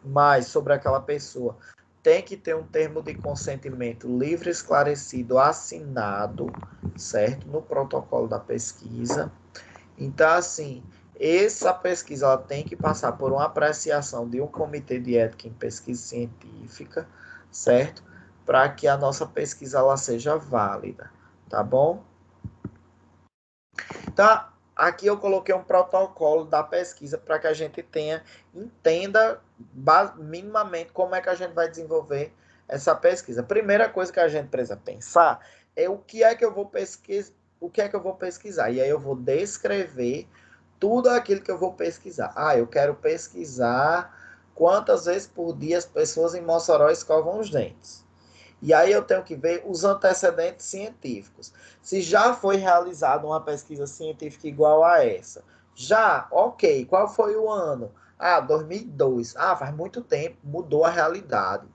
mais sobre aquela pessoa, tem que ter um termo de consentimento livre, esclarecido, assinado, certo? No protocolo da pesquisa. Então, assim, essa pesquisa ela tem que passar por uma apreciação de um comitê de ética em pesquisa científica, certo? Para que a nossa pesquisa ela seja válida, tá bom? Então, aqui eu coloquei um protocolo da pesquisa para que a gente entenda minimamente como é que a gente vai desenvolver essa pesquisa. A primeira coisa que a gente precisa pensar é o que é que eu vou pesquisar. E aí eu vou descrever tudo aquilo que eu vou pesquisar. Eu quero pesquisar quantas vezes por dia as pessoas em Mossoró escovam os dentes. E aí eu tenho que ver os antecedentes científicos. Se já foi realizada uma pesquisa científica igual a essa. Já, ok. Qual foi o ano? 2002. Faz muito tempo, mudou a realidade.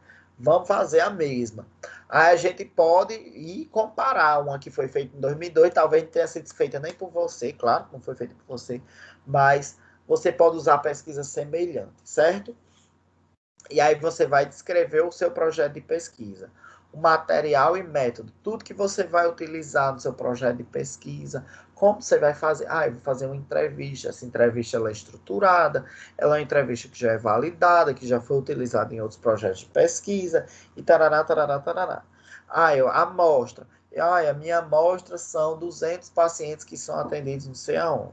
Vamos fazer a mesma. Aí a gente pode ir comparar uma que foi feita em 2002, talvez não tenha sido feita nem por você, claro, não foi feita por você, mas você pode usar pesquisa semelhante, certo? E aí você vai descrever o seu projeto de pesquisa, o material e método, tudo que você vai utilizar no seu projeto de pesquisa, como você vai fazer. Eu vou fazer uma entrevista, essa entrevista ela é estruturada, ela é uma entrevista que já é validada, que já foi utilizada em outros projetos de pesquisa, e tarará, tarará, tarará. A amostra. A minha amostra são 200 pacientes que são atendidos não sei aonde.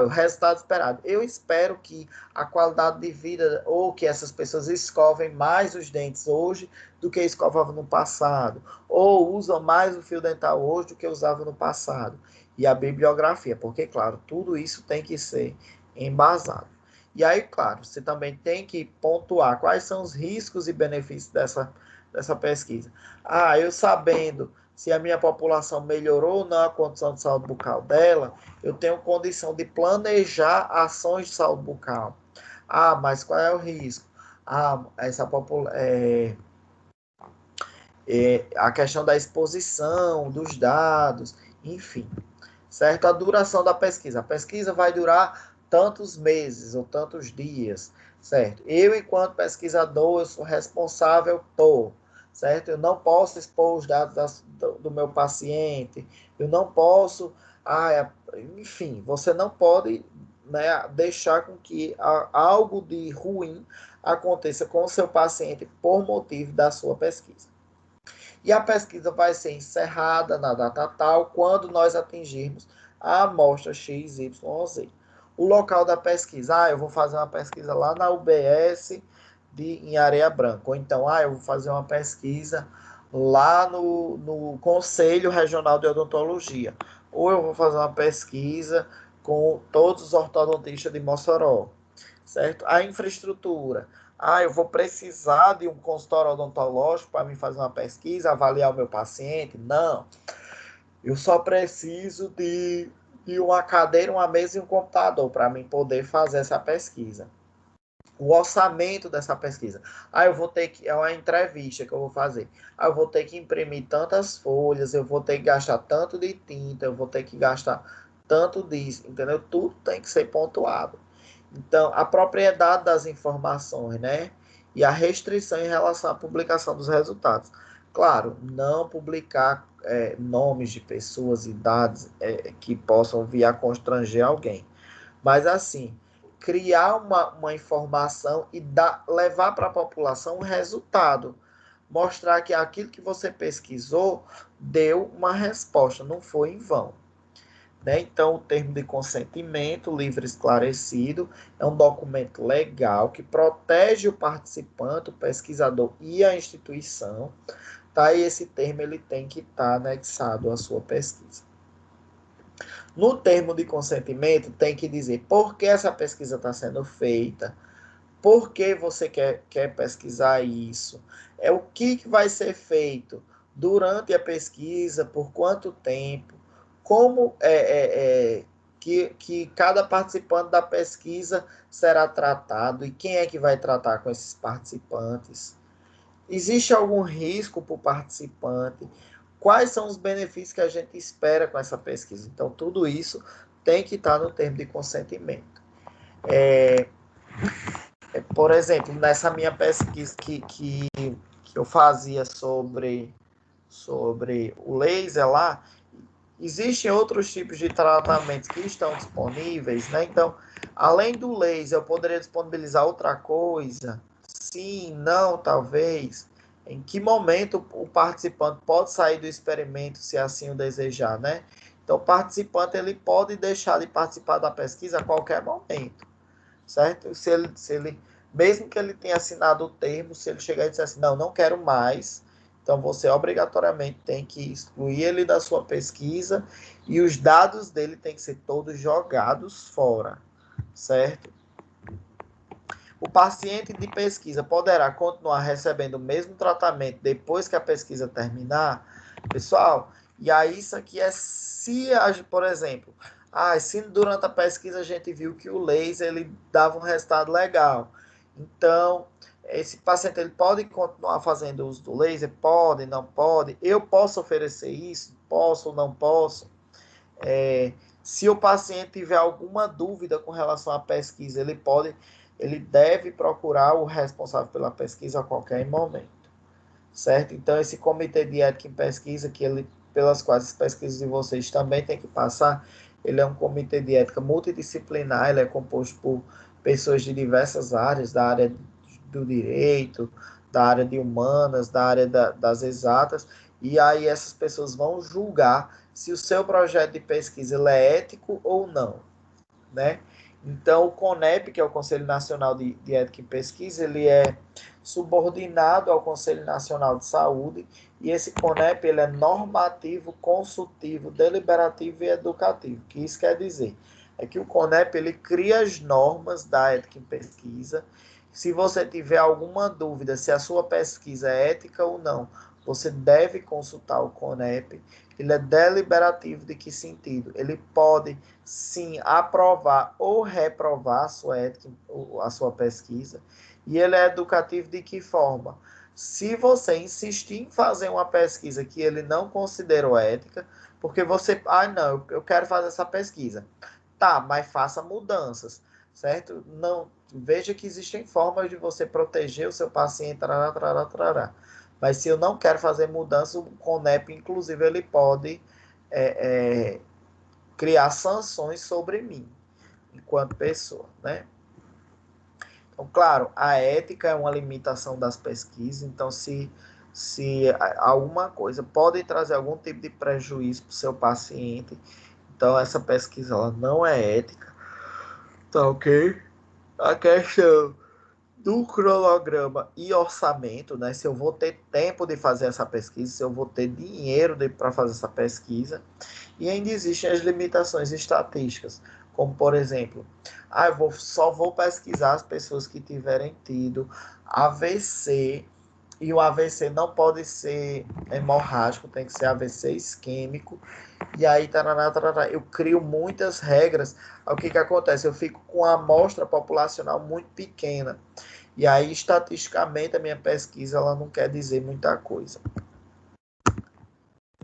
O resultado esperado. Eu espero que a qualidade de vida, ou que essas pessoas escovem mais os dentes hoje do que escovavam no passado, ou usam mais o fio dental hoje do que usavam no passado. E a bibliografia, porque, claro, tudo isso tem que ser embasado. E aí, claro, você também tem que pontuar quais são os riscos e benefícios dessa pesquisa. Eu sabendo se a minha população melhorou ou não a condição de saúde bucal dela, eu tenho condição de planejar ações de saúde bucal. Mas qual é o risco? A questão da exposição dos dados, enfim. Certo? A duração da pesquisa. A pesquisa vai durar tantos meses ou tantos dias, certo? Eu, enquanto pesquisador, eu sou responsável por, certo? Eu não posso expor os dados do meu paciente, eu não posso, enfim, você não pode, né, deixar com que algo de ruim aconteça com o seu paciente por motivo da sua pesquisa. E a pesquisa vai ser encerrada na data tal quando nós atingirmos a amostra XYZ. O local da pesquisa, eu vou fazer uma pesquisa lá na UBS em Areia Branca. Ou então, eu vou fazer uma pesquisa lá no Conselho Regional de Odontologia. Ou eu vou fazer uma pesquisa com todos os ortodontistas de Mossoró. Certo? A infraestrutura. Eu vou precisar de um consultório odontológico para me fazer uma pesquisa, avaliar o meu paciente? Não. Eu só preciso de uma cadeira, uma mesa e um computador para mim poder fazer essa pesquisa. O orçamento dessa pesquisa. Eu vou ter que... É uma entrevista que eu vou fazer. Eu vou ter que imprimir tantas folhas, eu vou ter que gastar tanto de tinta, eu vou ter que gastar tanto disso, entendeu? Tudo tem que ser pontuado. Então, a propriedade das informações, né? E a restrição em relação à publicação dos resultados. Claro, não publicar nomes de pessoas, idades que possam vir a constranger alguém. Mas, assim, criar uma informação e levar para a população um resultado. Mostrar que aquilo que você pesquisou deu uma resposta, não foi em vão. Né? Então, o termo de consentimento livre esclarecido é um documento legal que protege o participante, o pesquisador e a instituição. Tá? E esse termo ele tem que estar anexado à sua pesquisa. No termo de consentimento, tem que dizer por que essa pesquisa está sendo feita, por que você quer pesquisar isso, o que vai ser feito durante a pesquisa, por quanto tempo, como que cada participante da pesquisa será tratado e quem é que vai tratar com esses participantes. Existe algum risco para o participante? Quais são os benefícios que a gente espera com essa pesquisa? Então, tudo isso tem que estar no termo de consentimento. Por exemplo, nessa minha pesquisa que eu fazia sobre o laser lá, existem outros tipos de tratamentos que estão disponíveis, né? Então, além do laser, eu poderia disponibilizar outra coisa? Sim, não, talvez. Em que momento o participante pode sair do experimento, se assim o desejar, né? Então, o participante ele pode deixar de participar da pesquisa a qualquer momento, certo? Se ele, mesmo que ele tenha assinado o termo, se ele chegar e disser assim, não quero mais, então você obrigatoriamente tem que excluir ele da sua pesquisa e os dados dele têm que ser todos jogados fora, certo? O paciente de pesquisa poderá continuar recebendo o mesmo tratamento depois que a pesquisa terminar? Pessoal, e aí isso aqui é se, por exemplo, se durante a pesquisa a gente viu que o laser ele dava um resultado legal. Então, esse paciente ele pode continuar fazendo uso do laser? Pode, não pode? Eu posso oferecer isso? Posso ou não posso? Se o paciente tiver alguma dúvida com relação à pesquisa, ele deve procurar o responsável pela pesquisa a qualquer momento, certo? Então, esse comitê de ética em pesquisa, pelas quais as pesquisas de vocês também têm que passar, ele é um comitê de ética multidisciplinar, ele é composto por pessoas de diversas áreas, da área do direito, da área de humanas, da área das exatas, e aí essas pessoas vão julgar se o seu projeto de pesquisa ele é ético ou não, né? Então, o CONEP, que é o Conselho Nacional de Ética em Pesquisa, ele é subordinado ao Conselho Nacional de Saúde, e esse CONEP ele é normativo, consultivo, deliberativo e educativo. O que isso quer dizer? É que o CONEP ele cria as normas da ética em pesquisa. Se você tiver alguma dúvida se a sua pesquisa é ética ou não, você deve consultar o CONEP. Ele é deliberativo de que sentido? Ele pode, sim, aprovar ou reprovar a sua pesquisa. E ele é educativo de que forma? Se você insistir em fazer uma pesquisa que ele não considerou ética, porque você, não, eu quero fazer essa pesquisa. Tá, mas faça mudanças, certo? Não, veja que existem formas de você proteger o seu paciente, trará, trará, trará. Mas se eu não quero fazer mudança, o CONEP, inclusive, ele pode criar sanções sobre mim, enquanto pessoa, né? Então, claro, a ética é uma limitação das pesquisas, então se alguma coisa pode trazer algum tipo de prejuízo para o seu paciente, então essa pesquisa ela não é ética, tá ok? A questão do cronograma e orçamento, né? Se eu vou ter tempo de fazer essa pesquisa, se eu vou ter dinheiro para fazer essa pesquisa. E ainda existem as limitações estatísticas, como por exemplo, eu só vou pesquisar as pessoas que tiverem tido AVC, e o AVC não pode ser hemorrágico, tem que ser AVC isquêmico, e aí tarará, tarará, eu crio muitas regras. O que acontece? Eu fico com a amostra populacional muito pequena, e aí estatisticamente a minha pesquisa ela não quer dizer muita coisa.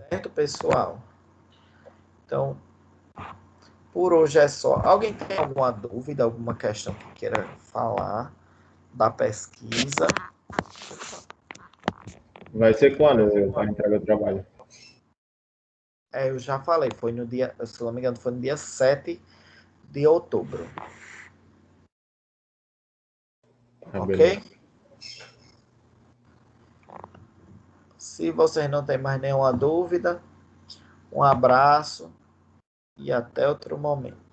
Certo, pessoal? Então, por hoje é só. Alguém tem alguma dúvida, alguma questão que queira falar da pesquisa? Vai ser quando a entrega do trabalho? Eu já falei, foi no dia, se não me engano, foi no dia 7 de outubro. Ok? Beleza. Se vocês não têm mais nenhuma dúvida, um abraço e até outro momento.